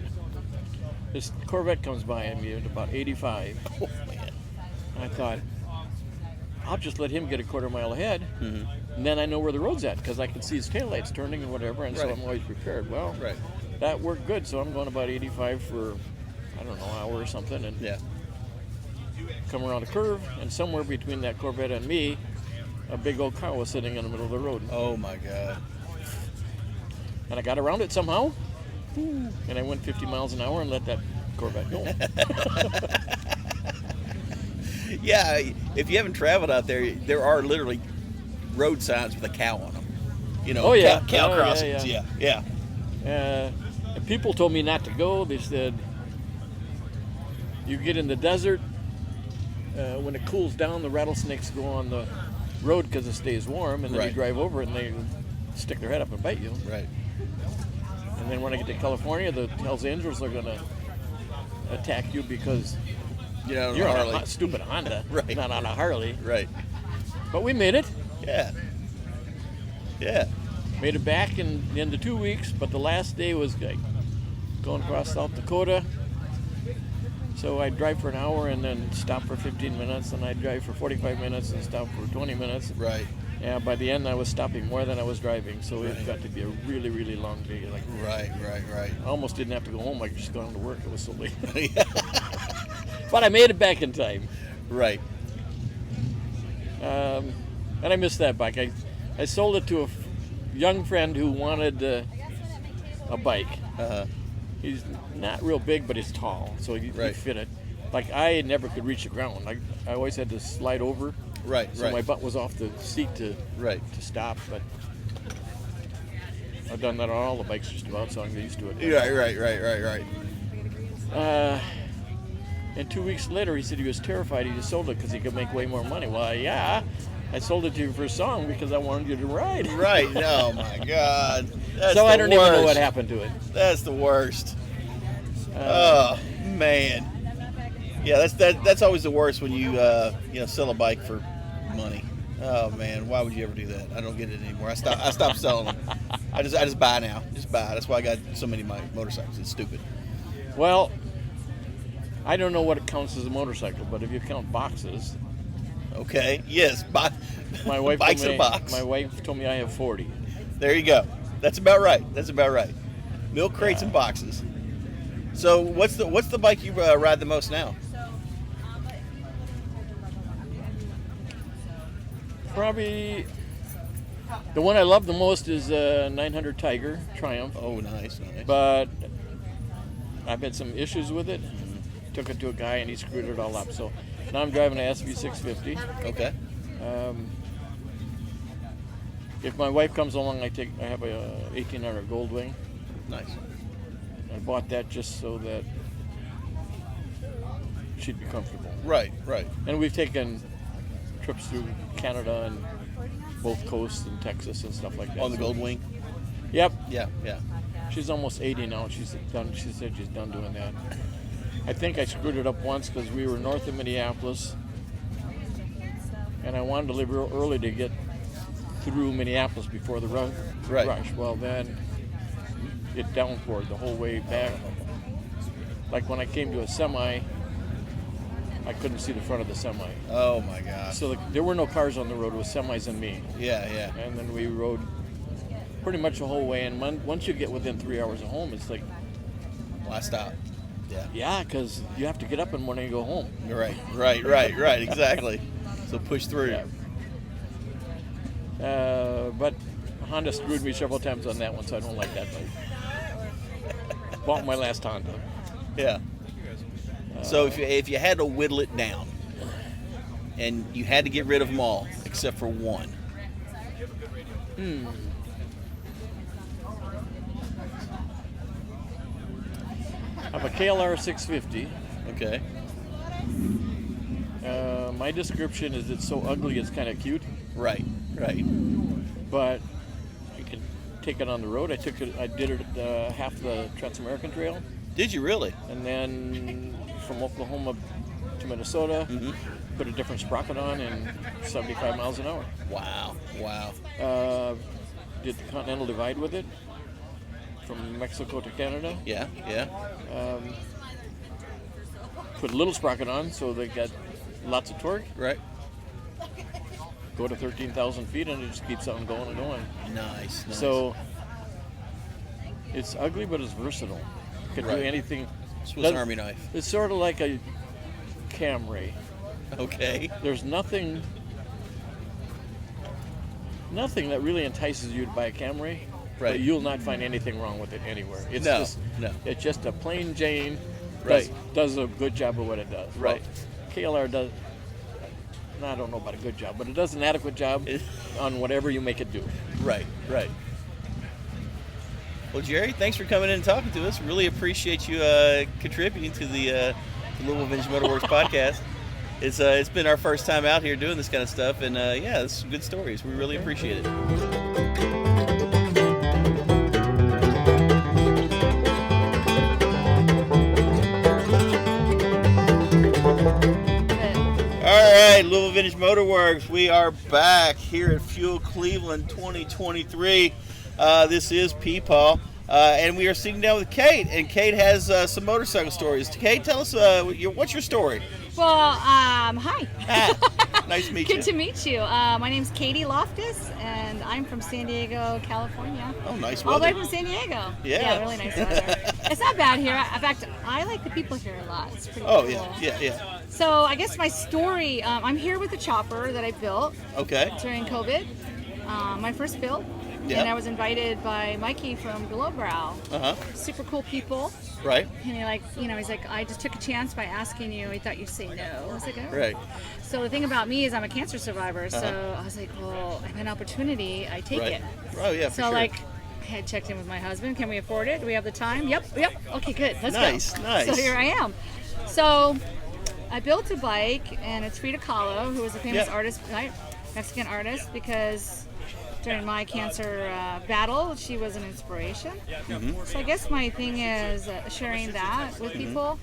This Corvette comes by me at about 85. Oh, man. And I thought, I'll just let him get a quarter mile ahead. Mm-hmm. And then I know where the road's at because I can see his taillights turning and whatever. And so Right. I'm always prepared. Well, Right. that worked good. So I'm going about 85 for, I don't know, an hour or something. And Yeah. come around a curve. And somewhere between that Corvette and me, a big old car was sitting in the middle of the road. Oh, my God. And I got around it somehow. And I went 50 miles an hour and let that Corvette go. Yeah, if you haven't traveled out there, there are literally road signs with a cow on them. cow crossings. Yeah. And people told me not to go. They said, you get in the desert, when it cools down, the rattlesnakes go on the road because it stays warm, and then you drive over it and they stick their head up and bite you. Right. And then when I get to California, the Hells Angels are going to attack you because you're on a stupid Honda, not on a Harley. Right. But we made it. Yeah. Made it back in the 2 weeks, but the last day was like going across South Dakota. So I'd drive for an hour and then stop for 15 minutes, and I'd drive for 45 minutes and stop for 20 minutes. Right. Yeah, by the end I was stopping more than I was driving, so it got to be a really, really long day. Right. I almost didn't have to go home. I could just go on to work. It was so late. But I made it back in time. Right. And I missed that bike. I sold it to a young friend who wanted a bike. He's not real big, but he's tall, so he fit it. Like, I never could reach the ground. I always had to slide over. So my butt was off the seat to stop, but I've done that on all the bikes just about, so I'm used to it. Right. And 2 weeks later, he said he was terrified. He just sold it because he could make way more money. Well, yeah, I sold it to you for a song because I wanted you to ride. Right. Oh my God. That's so the I don't worst. even know what happened to it. That's the worst. Oh man. Yeah, that's always the worst when you sell a bike for money. Oh man, why would you ever do that? I don't get it anymore. I stopped selling them. I just buy now. Just buy. That's why I got so many of my motorcycles. It's stupid. Well, I don't know what it counts as a motorcycle, but if you count boxes. Okay. Yes. My wife bikes in a box. My wife told me I have 40. There you go. That's about right. Milk crates and boxes. So what's the bike you ride the most now? Probably the one I love the most is 900 Tiger Triumph. Oh, nice. But I've had some issues with it. Took it to a guy and he screwed it all up. So now I'm driving an SV650. Okay. If my wife comes along, I have a 1800 Goldwing. Nice. I bought that just so that she'd be comfortable. Right. And we've taken trips through Canada and both coasts and Texas and stuff like that. On the Goldwing? Yep. Yeah. She's almost 80 now. She said she's done doing that. I think I screwed it up once because we were north of Minneapolis, and I wanted to leave real early to get through Minneapolis before the rush. Well, then it downpoured the whole way back. Like when I came to a semi, I couldn't see the front of the semi. Oh my God. So there were no cars on the road. It was semis and me. Yeah. And then we rode pretty much the whole way. And once you get within 3 hours of home, it's like, why stop? Yeah, because you have to get up in the morning and go home. Right. Exactly. So push through. Yeah. But Honda screwed me several times on that one, so I don't like that bike. Bought my last Honda. Yeah. So if you had to whittle it down, and you had to get rid of them all except for one. I have a KLR 650. Okay. My description is it's so ugly it's kind of cute. Right. But you can take it on the road. I did it half the Trans-American Trail. Did you really? And then from Oklahoma to Minnesota, put a different sprocket on in 75 miles an hour. Wow. Did the Continental Divide with it from Mexico to Canada. Yeah. Put a little sprocket on so they got lots of torque. Right. Go to 13,000 feet and it just keeps on going and going. Nice. So it's ugly, but it's versatile. Can do anything. Swiss Army knife. It's sort of like a Camry. Okay. There's nothing that really entices you to buy a Camry. Right. But you'll not find anything wrong with it anywhere. It's It's just a plain Jane. Does a good job of what it does. Right. Well, KLR does. I don't know about a good job, but it does an adequate job on whatever you make it do. Right. Well, Jerry, thanks for coming in and talking to us. Really appreciate you contributing to the Louisville Vintage Motorworks podcast. It's been our first time out here doing this kind of stuff, and it's some good stories. We really appreciate it. All right, Louisville Vintage Motorworks. We are back here at Fuel Cleveland 2023. This is Peepaw, and we are sitting down with Kate, and Kate has some motorcycle stories. Kate, tell us, what's your story? Well, hi. Nice to meet you. Good to meet you. My name's Katie Loftus, and I'm from San Diego, California. Oh, nice weather. All the way from San Diego. Yeah. Really nice weather. It's not bad here. In fact, I like the people here a lot. It's pretty cool. Oh, yeah. So I guess my story, I'm here with a chopper that I built during COVID. My first build. Yeah. And I was invited by Mikey from Glowbrow. Super cool people. Right. And he's like, I just took a chance by asking you. He thought you'd say no. I was like, oh. Right. So the thing about me is I'm a cancer survivor. So I was like, well, I have an opportunity. I take it. Oh, yeah, for so sure. I had checked in with my husband. Can we afford it? Do we have the time? Yep. Okay, good. Let's go. Nice. So here I am. So I built a bike, and it's Frida Kahlo, who was a famous artist, right? Mexican artist, because during my cancer battle, she was an inspiration. So I guess my thing is sharing that with people.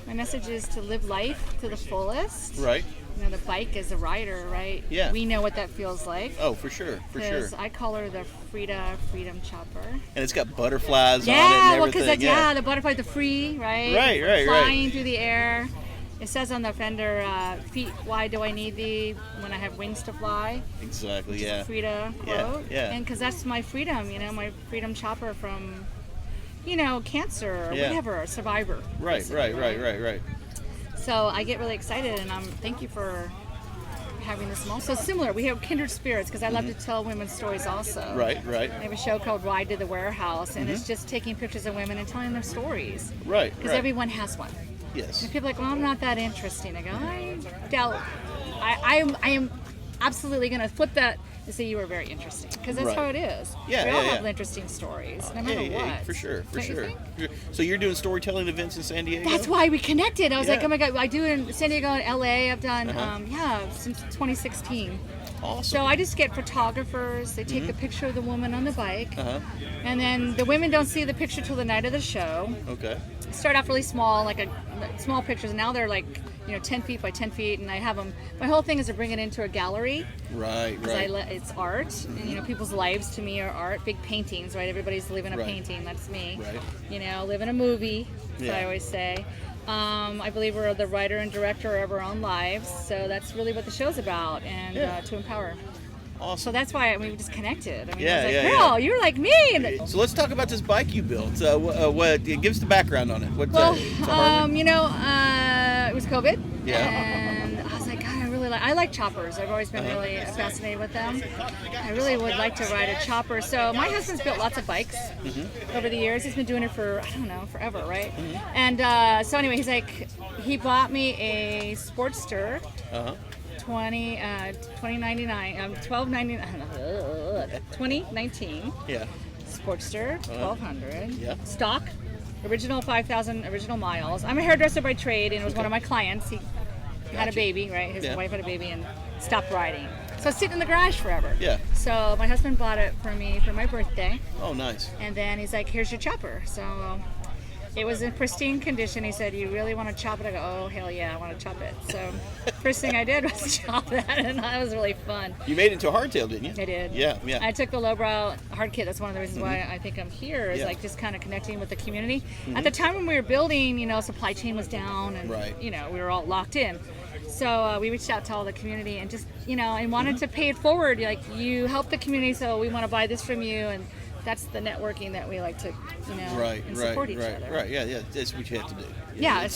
My message is to live life to the fullest. Right. You know, the bike is a rider, right? Yeah. We know what that feels like. Oh, for sure. Because I call her the Frida Freedom Chopper. And it's got butterflies on it and Yeah, well, everything. because the butterfly, the free, right? Right. Flying through the air. It says on the fender, feet, why do I need thee when I have wings to fly? Exactly, Which is a Frida quote. Yeah. And because that's my freedom, my freedom chopper from, cancer or whatever, survivor. Right. So I get really excited, and thank you for having this moment. So similar, we have kindred spirits, because I love to tell women's stories also. Right. I have a show called Ride to the Warehouse, and it's just taking pictures of women and telling their stories. Right. Because everyone has one. Yes. And people are like, well, I'm not that interesting. I go, I doubt. I am absolutely going to flip that and say you were very interesting, because that's how it is. Yeah, we all have interesting stories, no matter what. For sure. Don't you think? So you're doing storytelling events in San Diego? That's why we connected. I was like, oh my God, I do in San Diego and LA. I've done, since 2016. Awesome. So I just get photographers. They take a picture of the woman on the bike, and then the women don't see the picture till the night of the show. Okay. Start off really small, small pictures, and now they're 10 feet by 10 feet, and I have them. My whole thing is to bring it into a gallery. Right. It's art, and people's lives to me are art. Big paintings, right? Everybody's living a painting. That's me. Right. Living a movie. That's what I always say. I believe we're the writer and director of our own lives, so that's really what the show's about, and to empower. Awesome. So that's why we just connected. I was Yeah. girl, you're like me. And So let's talk about this bike you built. Give us the background on it. It's a Harley? It was COVID. Yeah. And I was like, God, I like choppers. I've always been really fascinated with them. I really would like to ride a chopper. So my husband's built lots of bikes over the years. He's been doing it for, forever, right? And so anyway, he bought me a Sportster. 2019 Sportster 1200 stock, original 5,000 original miles. I'm a hairdresser by trade, and it was one of my clients. He had a baby, right? His wife had a baby and stopped riding. So it's sitting in the garage forever. Yeah. So my husband bought it for me for my birthday. Oh, nice. And then he's like, here's your chopper. So it was in pristine condition. He said, you really want to chop it? I go, oh, hell yeah, I want to chop it. So first thing I did was chop that, and that was really fun. You made it into a hardtail, didn't you? I did. Yeah. I took the lowbrow hard kit. That's one of the reasons why I think I'm here, is just kind of connecting with the community. At the time when we were building, supply chain was down, and we were all locked in. So we reached out to all the community and just, and wanted to pay it forward. Like, you help the community, so we want to buy this from you. And that's the networking that we like to, and support each other. Right, yeah, that's what you have to do. Yeah,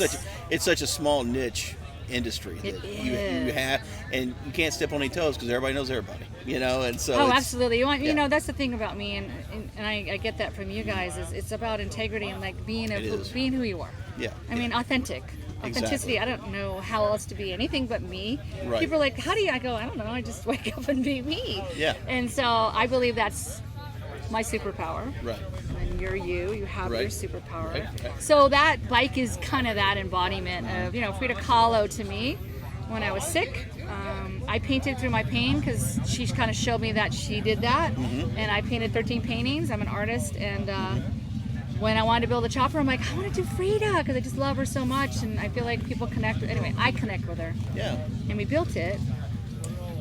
it's such a small niche industry that you have, and you can't step on any toes because everybody knows everybody, and so absolutely. That's the thing about me, and I get that from you guys, is it's about integrity and being who you are. Yeah. I mean, authentic. authenticity. Exactly. I don't know how else to be anything but me. Right. People are like, how do you? I go, I don't know. I just wake up and be me. Yeah. And so I believe that's my superpower. Right. And you're you. You have Right. your superpower. Right. So that bike is kind of that embodiment of, Frida Kahlo to me. When I was sick, I painted through my pain because she kind of showed me that she did that. And I painted 13 paintings. I'm an artist. And when I wanted to build a chopper, I'm like, I want to do Frida because I just love her so much. And I feel like people connect. Anyway, I connect with her. Yeah. And we built it.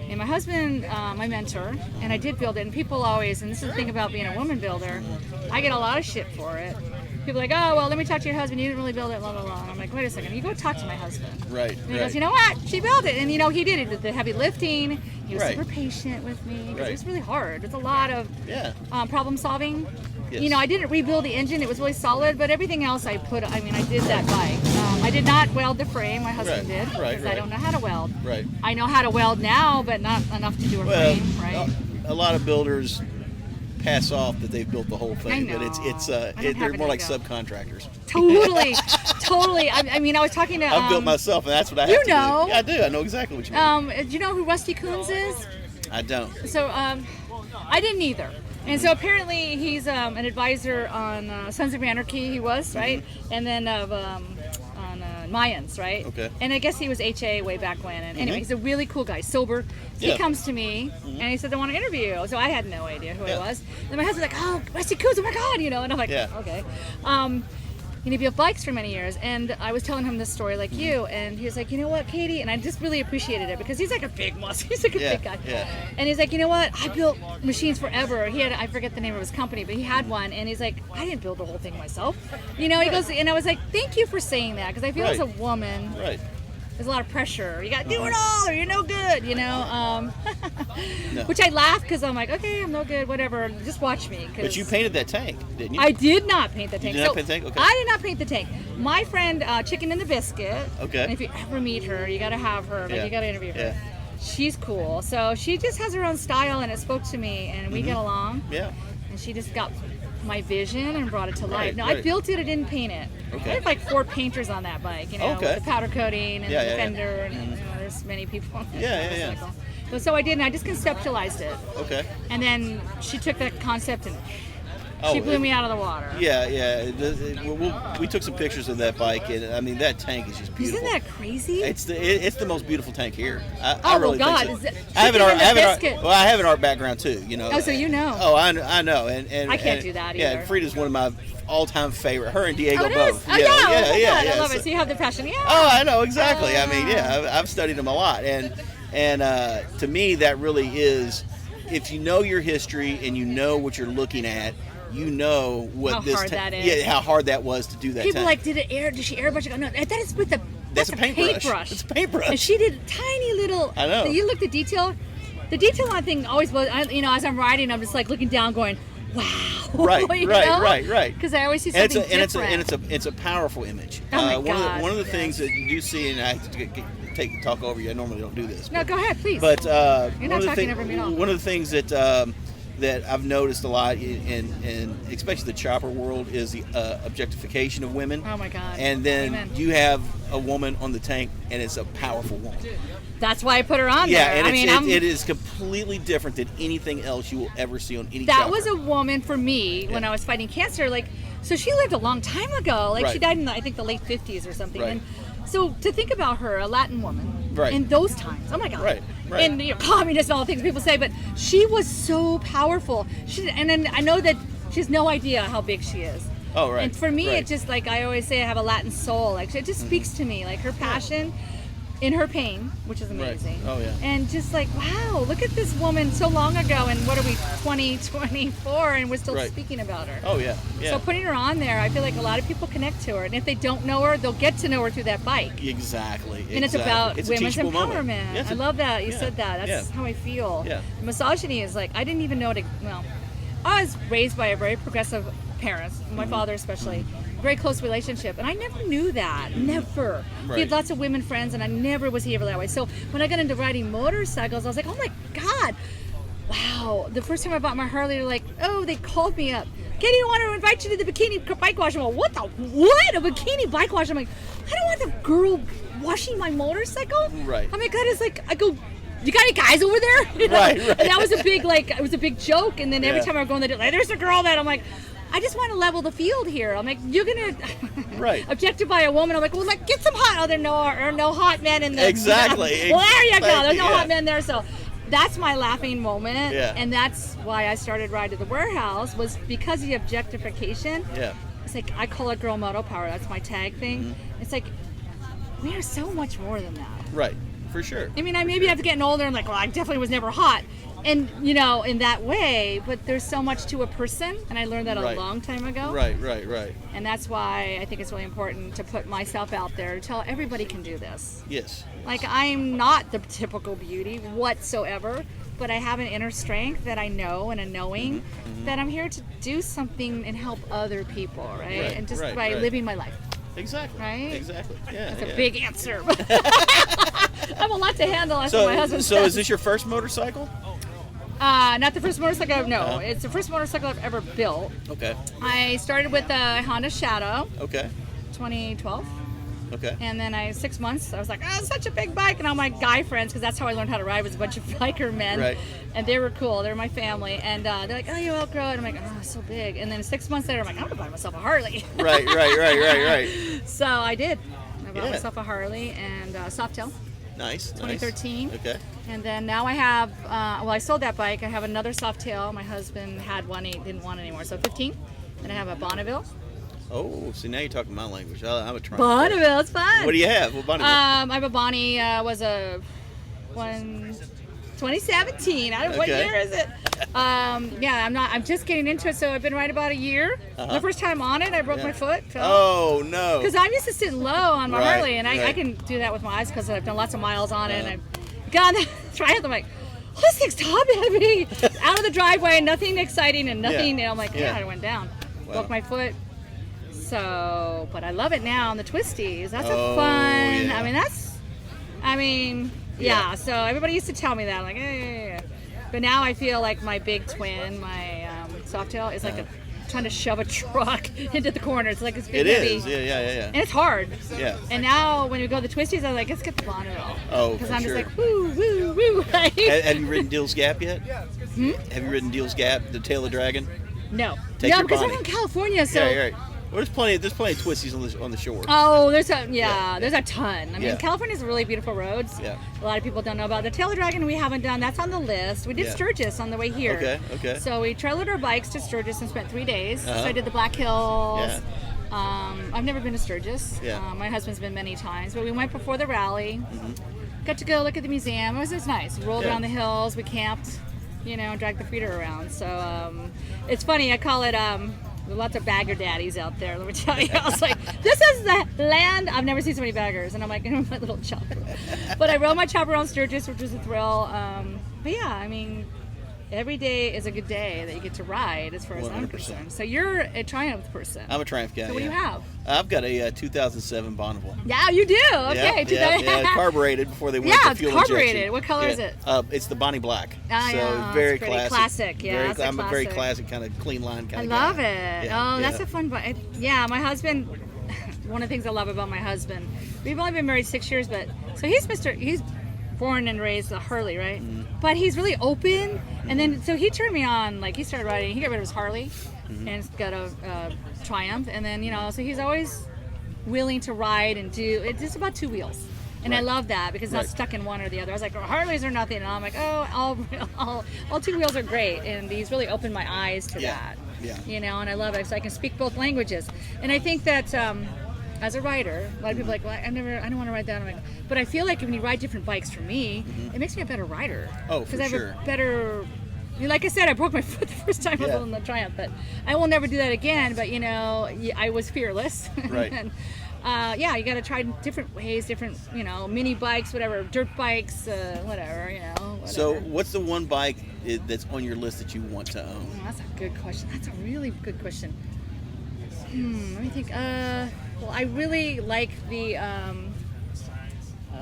And my husband, my mentor, and I did build it. And people always, and this is the thing about being a woman builder, I get a lot of shit for it. People are like, oh, well, let me talk to your husband. You didn't really build it, blah, blah, blah. And I'm like, wait a second. You go talk to my husband. Right. And he goes, you know what? She built it. And, he did it. The heavy lifting. He was Right. super patient with me. 'Cause Right. It was really hard. It's a lot of Yeah. problem solving. Yes. I didn't rebuild the engine. It was really solid. But everything else I did that bike. I did not weld the frame. My husband Right. did. Right, Because I right. don't know how to weld. Right. I know how to weld now, but not enough to do a Well, frame, right? a lot of builders pass off that they've built the whole thing, I but know. I don't they're have more an like ego. subcontractors. Totally. I was talking to. I've built myself, and that's what I have you to know. do. Yeah, I do. I know exactly what you mean. Do you know who Rusty Coons is? I don't. So I didn't either. And so apparently he's an advisor on Sons of Anarchy. He was right, and then on Mayans, right? Okay. And I guess he was HA way back when. And anyway, he's a really cool guy, sober. So Yeah. he comes to me and he said, "I want to interview you." So I had no idea who he Yeah. was. And my husband's like, "Oh, Rusty Coons! Oh my God!" And I'm like, Yeah. "Okay." And he built bikes for many years, and I was telling him this story like you, and he was like, you know what, Katie, and I just really appreciated it because he's like a big muscle, he's like a big guy, Yeah. and he's like, you know what, I built machines forever. I forget the name of his company, but he had one, and he's like, I didn't build the whole thing myself, He goes, and I was like, thank you for saying that, because I feel as a woman, Right. there's a lot of pressure. You got to do it all, or you're no good, No. Which I laugh because I'm like, okay, I'm no good, whatever. Just watch me. But you painted that tank, didn't you? I did not paint the tank. did not paint the tank? Okay. I did not paint the tank. My friend, Chicken and the Biscuit. Okay. And if you ever meet her, you got to have her. Yeah. You got to interview her. Yeah. She's cool. So she just has her own style, and it spoke to me, and we get along. Yeah. And she just got my vision and brought it to life. Right, No, I right. built it. I didn't paint it. Okay. I had like 4 painters on that bike. Okay. With the powder coating and Yeah, the yeah, yeah. fender, and there's many people on that Yeah. motorcycle. So I did, and I just conceptualized it. Okay. And then she took that concept and Oh, she blew me out of the water. Yeah. We took some pictures of that bike, and I mean that tank is just beautiful. Isn't that crazy? It's the most beautiful tank here. I Oh, really well, God, think is so. it I have an Chicken art. and the Biscuit? Well, I have an art background too. Oh, so you know. Oh, I know. And I can't do that Yeah, either. Frida's one of my all-time favorite. Her and Diego Oh, it both. is? Oh, yeah. Oh, my yeah. God, I love So- it. So you have the passion. Yeah. Oh, I know exactly. I mean, yeah, I've studied them a lot, and to me, that really is, if you know your history and you know what you're looking at, you know what How this hard that is. Yeah, how hard that was to do that. People tank. like, did she airbrush it? Oh, no, that is with the. That's a paintbrush. paintbrush. It's a paintbrush. And she did tiny little. I know. You looked at detail. The detail on thing always was. As I'm riding, I'm just like looking down, going, "Wow." Right. Because I always see something different. It's a powerful image. Oh my one God. of the things that you do see, and I have to talk over you. I normally don't do this. No, go ahead, please. But You're not talking over me at all. one of the things that I've noticed a lot in especially the chopper world is the objectification of women. Oh my God. And then Amen. you have a woman on the tank, and it's a powerful woman. That's why I put her on Yeah, there. and it is completely different than anything else you will ever see on any that chopper. was a woman for me when I was fighting cancer. So she lived a long time ago. She Right. died in I think the late 50s or something. Right. And so to think about her, a Latin woman, Right. in those times, oh my God, Right. and communist and all the things people say, but she was so powerful. And then I know that she has no idea how big she is. Oh, right. And for me, Right. it just I always say, I have a Latin soul. It just speaks to me, her passion. In her pain, which is amazing. Right. Oh, yeah. And just wow, look at this woman so long ago, and what are we, 2024, and we're still Right. speaking about her. Oh, yeah. So putting her on there, I feel like a lot of people connect to her, and if they don't know her, they'll get to know her through that bike. Exactly. And it's about It's a women's teachable empowerment. moment. Yeah, I love that you said that. That's Yeah. how I feel. Yeah. Misogyny is I didn't even know I was raised by a very progressive parents, my Mm-hmm. father especially, very close relationship, and I never knew that. Never. He Right. had lots of women friends, and I never was ever that way. So when I got into riding motorcycles, I was like, oh my God, wow. The first time I bought my Harley, they're like, oh, they called me up. Katie, I want to invite you to the bikini bike wash. I'm like, what? A bikini bike wash? I'm like, I don't want the girl washing my motorcycle. Right. I'm like, God, it's like, I go, you got any guys over there? You know? Right. And that was a big, it was a big joke. And then every time I would go in the, there's a girl that I'm like, I just want to level the field here. I'm like, you're gonna objectify a woman. I'm like, well, get some hot. Oh, there are no hot men in there. Exactly. Well, there you go. There's no hot men there. So that's my laughing moment. Yeah. And that's why I started Ride to the Warehouse, was because of the objectification. Yeah. It's like, I call it girl moto power. That's my tag thing. Mm-hmm. It's like, we are so much more than that. Right. For sure. I mean, maybe after getting older, I'm like, well, I definitely was never hot. And, in that way, but there's so much to a person, and I learned that a long time ago. Right. And that's why I think it's really important to put myself out there to tell everybody can do this. Yes. Like, I'm not the typical beauty whatsoever, but I have an inner strength that I know, and a knowing that I'm here to do something and help other people, right? And just by living my life. Exactly. Right? Exactly. Yeah. That's a big answer. I have a lot to handle after my husband So is this your first motorcycle? Not the first motorcycle. No, it's the first motorcycle I've ever built. Okay. I started with a Honda Shadow. Okay. 2012. Okay. And then 6 months, I was like, oh, such a big bike. And all my guy friends, because that's how I learned how to ride, was a bunch of biker men. Right. And they were cool. They were my family. And they're like, oh, you outgrow it. I'm like, oh, it's so big. And then 6 months later, I'm like, I'm going to buy myself a Harley. Right. So I did. I bought myself a Harley and Softail. Nice. 2013. Okay. And then now I have, I sold that bike. I have another Softail. My husband had one, he didn't want it anymore. So 15. Then I have a Bonneville. Oh, see, now you're talking my language. I'm a Triumph. Bonneville, it's fun. What do you have? What Bonneville? I have a Bonnie, was a 2017. What year is it? I'm just getting into it, so I've been right about a year. The first time on it, I broke my foot. Oh, no. Because I'm used to sitting low on my Harley, and I can do that with my eyes because I've done lots of miles on it, and I've got on the Triumph. I'm like, oh, this thing's top heavy. Out of the driveway, nothing exciting and nothing. And I'm like, I went down. Wow. Broke my foot. So, but I love it now on the twisties. That's a fun. Yeah. So everybody used to tell me that, like, yeah. But now I feel like my big twin, my Softail, is like trying to shove a truck into the corner. It's like it's big, heavy. It is. Yeah. And it's hard. Yeah. And now when we go to the twisties, I'm like, let's get the Bonneville. Oh, because for I'm sure. just like, woo, woo, woo. Have you ridden Deal's Gap yet? Have you ridden Deal's Gap, the Tail of Dragon? No. Take your because I'm Bonnie. from California, so. Yeah, right. Well, there's plenty of twisties on the shore. Oh, there's a ton. I mean, California's really beautiful roads. Yeah. A lot of people don't know about the Tail of Dragon. We haven't done. That's on the list. We did Sturgis on the way here. Okay. So we trailered our bikes to Sturgis and spent 3 days. So I did the Black Hills. Yeah. I've never been to Sturgis. Yeah. My husband's been many times, but we went before the rally. Got to go look at the museum. It was nice. Rolled around the hills. We camped. Dragged the feeder around. So it's funny. I call it. There's lots of bagger daddies out there, let me tell you. I was like, this is the land. I've never seen so many baggers. And I'm like, in my little chopper. But I rode my chopper on Sturgis, which was a thrill. But yeah, I mean, every day is a good day that you get to ride, as far as I'm 100%. concerned. So you're a Triumph person. I'm a Triumph guy. So what do you have? I've got a 2007 Bonneville. Yeah, you do. Okay. Carbureted before they went to it's fuel carbureted. injection. What color is it? It's the Bonnie Black. Yeah, very it's pretty classic. Yeah, it's I'm a very classic. classic kind of clean line kind I of love guy. it. Yeah, That's a fun bike. Yeah, my husband, one of the things I love about my husband, we've only been married 6 years, but so he's born and raised a Harley, right? But he's really open. And then, so he turned me on, like he started riding, he got rid of his Harley and he's got a Triumph. And then, so he's always willing to ride and do, it's just about 2 wheels. And I love that because it's not stuck in one or the other. I was like, Harleys are nothing. And I'm like, all 2 wheels are great. And he's really opened my eyes to that. Yeah. And I love it. So I can speak both languages. And I think that as a rider, a lot of people are like, well, I don't want to ride that. I'm like, but I feel like when you ride different bikes, for me, it makes me a better rider. Oh, for Because I have sure. a better. Like I said, I broke my foot the first time I was on the Triumph, but I will never do that again. But I was fearless. Right. And, you got to try different ways, different, mini bikes, whatever, dirt bikes, whatever. So, what's the one bike that's on your list that you want to own? Oh, that's a good question. That's a really good question. Let me think. Well, I really like the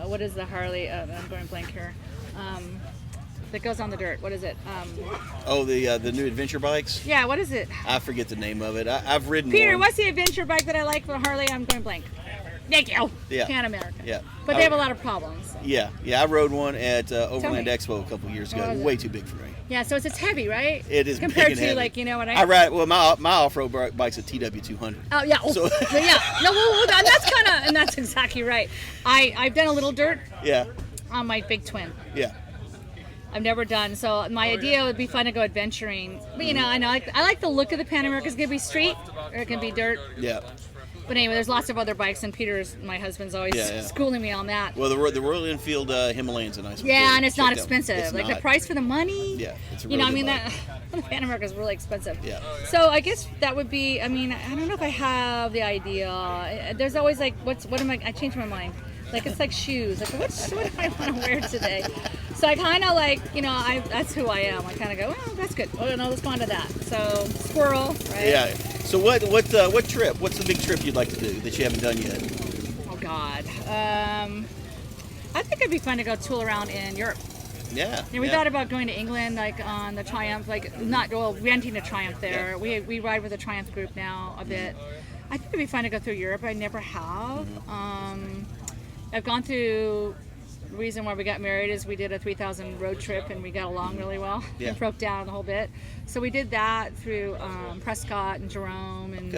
what is the Harley? I'm going blank here. that goes on the dirt. What is it? The new adventure bikes. Yeah, what is it? I forget the name of it. I've ridden Peter, one. what's the adventure bike that I like for Harley? I'm going blank. Thank you. Yeah. Pan American. Yeah. But they have a lot of problems. So. Yeah. I rode one at Overland Expo a couple years ago. Way too big for me. Yeah, so it's heavy, right? It is compared big and to heavy. like what I ride. Well, my off-road bike's a TW200. Oh yeah. So, yeah. No, well, and that's exactly right. I've done a little dirt. Yeah. On my big twin. Yeah. I've never done. So my idea would be fun to go adventuring. But I know I like the look of the Pan America. It can be street or it can be dirt. Yeah. But anyway, there's lots of other bikes, and my husband's always schooling me on that. Well, the Royal Enfield Himalayan's a nice one. Yeah, and it's not expensive. The price for the money. Yeah, it's a really good bike. The Pan America is really expensive. Yeah. So I guess that would be. I don't know if I have the idea. There's always like, I changed my mind. Like it's like shoes. Like what do I want to wear today? So I kind of like, that's who I am. I kind of go, oh, that's good. Oh no, let's go on to that. So squirrel, right? Yeah. So what trip? What's the big trip you'd like to do that you haven't done yet? Oh God. I think it'd be fun to go tool around in Europe. Yeah. We thought about going to England, like on the Triumph, renting a Triumph there. Yeah. We ride with the Triumph group now a bit. I think it'd be fun to go through Europe. I never have. I've gone through. The reason why we got married is we did a 3,000 road trip and we got along really well. Yeah. It broke down a whole bit. So we did that through Prescott and Jerome and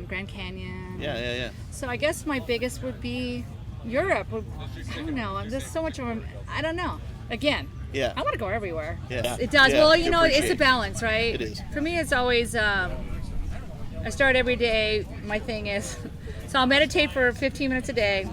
Grand Canyon. Yeah. So I guess my biggest would be Europe. I don't know. There's so much of I don't know. Again, I want to go everywhere. Yeah. It does. Yeah. Well, it's a balance, right? It is. For me, it's always, I start every day. My thing is, so I'll meditate for 15 minutes a day.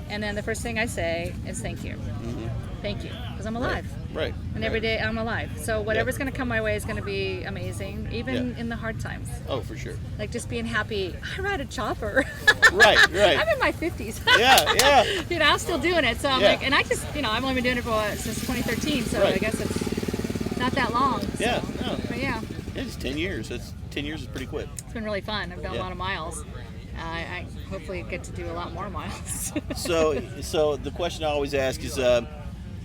And then the first thing I say is thank you. Mm-hmm. Thank you. Because I'm alive. Right. And every day I'm alive. So whatever's going to come my way is going to be amazing, even in the hard times. Oh, for sure. Like just being happy. I ride a chopper. Right. I'm in my 50s. Yeah. I'm still doing it. So I'm like, and I just, I've only been doing it for since 2013. So I guess it's not that long. So. Yeah. No. But yeah. It's 10 years. 10 years is pretty quick. It's been really fun. I've done a lot of miles. I hopefully get to do a lot more miles. So the question I always ask is,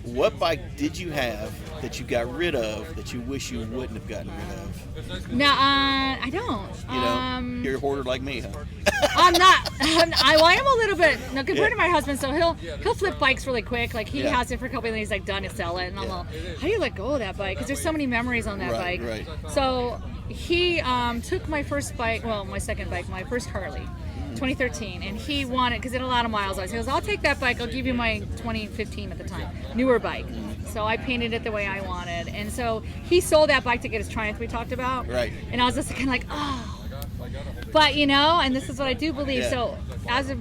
what bike did you have that you got rid of that you wish you wouldn't have gotten rid of? No, I don't. You're a hoarder like me, huh? I'm not. I am a little bit. No, compared to my husband, so he'll flip bikes really quick. Like he has it for a couple of days, he's like done to sell it, and I'm like, how do you let go of that bike? Because there's so many memories on that bike. Right. So he took my first bike, my second bike, my first Harley. 2013, and he wanted, because it had a lot of miles on it. He goes, I'll take that bike, I'll give you my 2015 at the time, newer bike. So I painted it the way I wanted. And so he sold that bike to get his Triumph we talked about. Right. And I was just kind of like, oh. But, and this is what I do believe. Yeah. So as a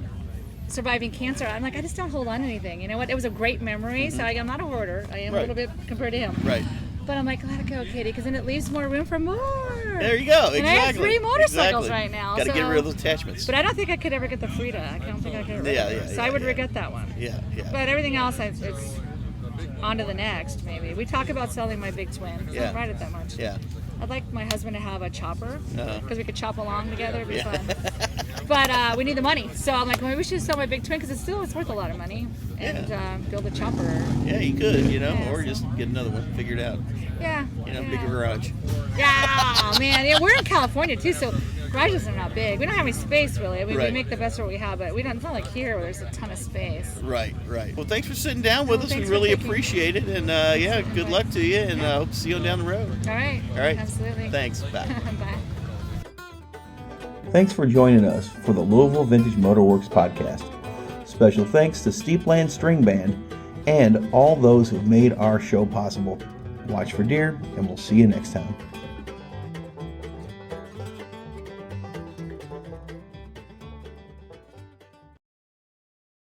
surviving cancer, I'm like, I just don't hold on to anything. You know what? It was a great memory. So I'm not a hoarder. I am a little bit compared to him. Right. But I'm like, let it go, Katie, because then it leaves more room for more. There you go. Exactly. And I have 3 motorcycles right now. Got to get rid of those attachments. But I don't think I could ever get the Frida. I don't think I could ever. So I would regret that one. Yeah. But everything else, it's on to the next, maybe. We talk about selling my big twin. I don't ride it that much. Yeah. I'd like my husband to have a chopper because we could chop along together. It'd be fun. Yeah. But we need the money. So I'm like, maybe we should sell my big twin because it's worth a lot of money. And build a chopper. Yeah, you could, or just get another one, figure it out. Yeah. Bigger garage. Yeah, man. Yeah, we're in California too, so garages are not big. We don't have any space really. I mean, we make the best of what we have, but it's not like here where there's a ton of space. Right. Well, thanks for sitting down with us. We really appreciate it, and good luck to you, and hope to see you down the road. All right. Absolutely. Thanks. Bye. Bye. Thanks for joining us for the Louisville Vintage Motorworks podcast. Special thanks to Steepland String Band and all those who made our show possible. Watch for deer, and we'll see you next time.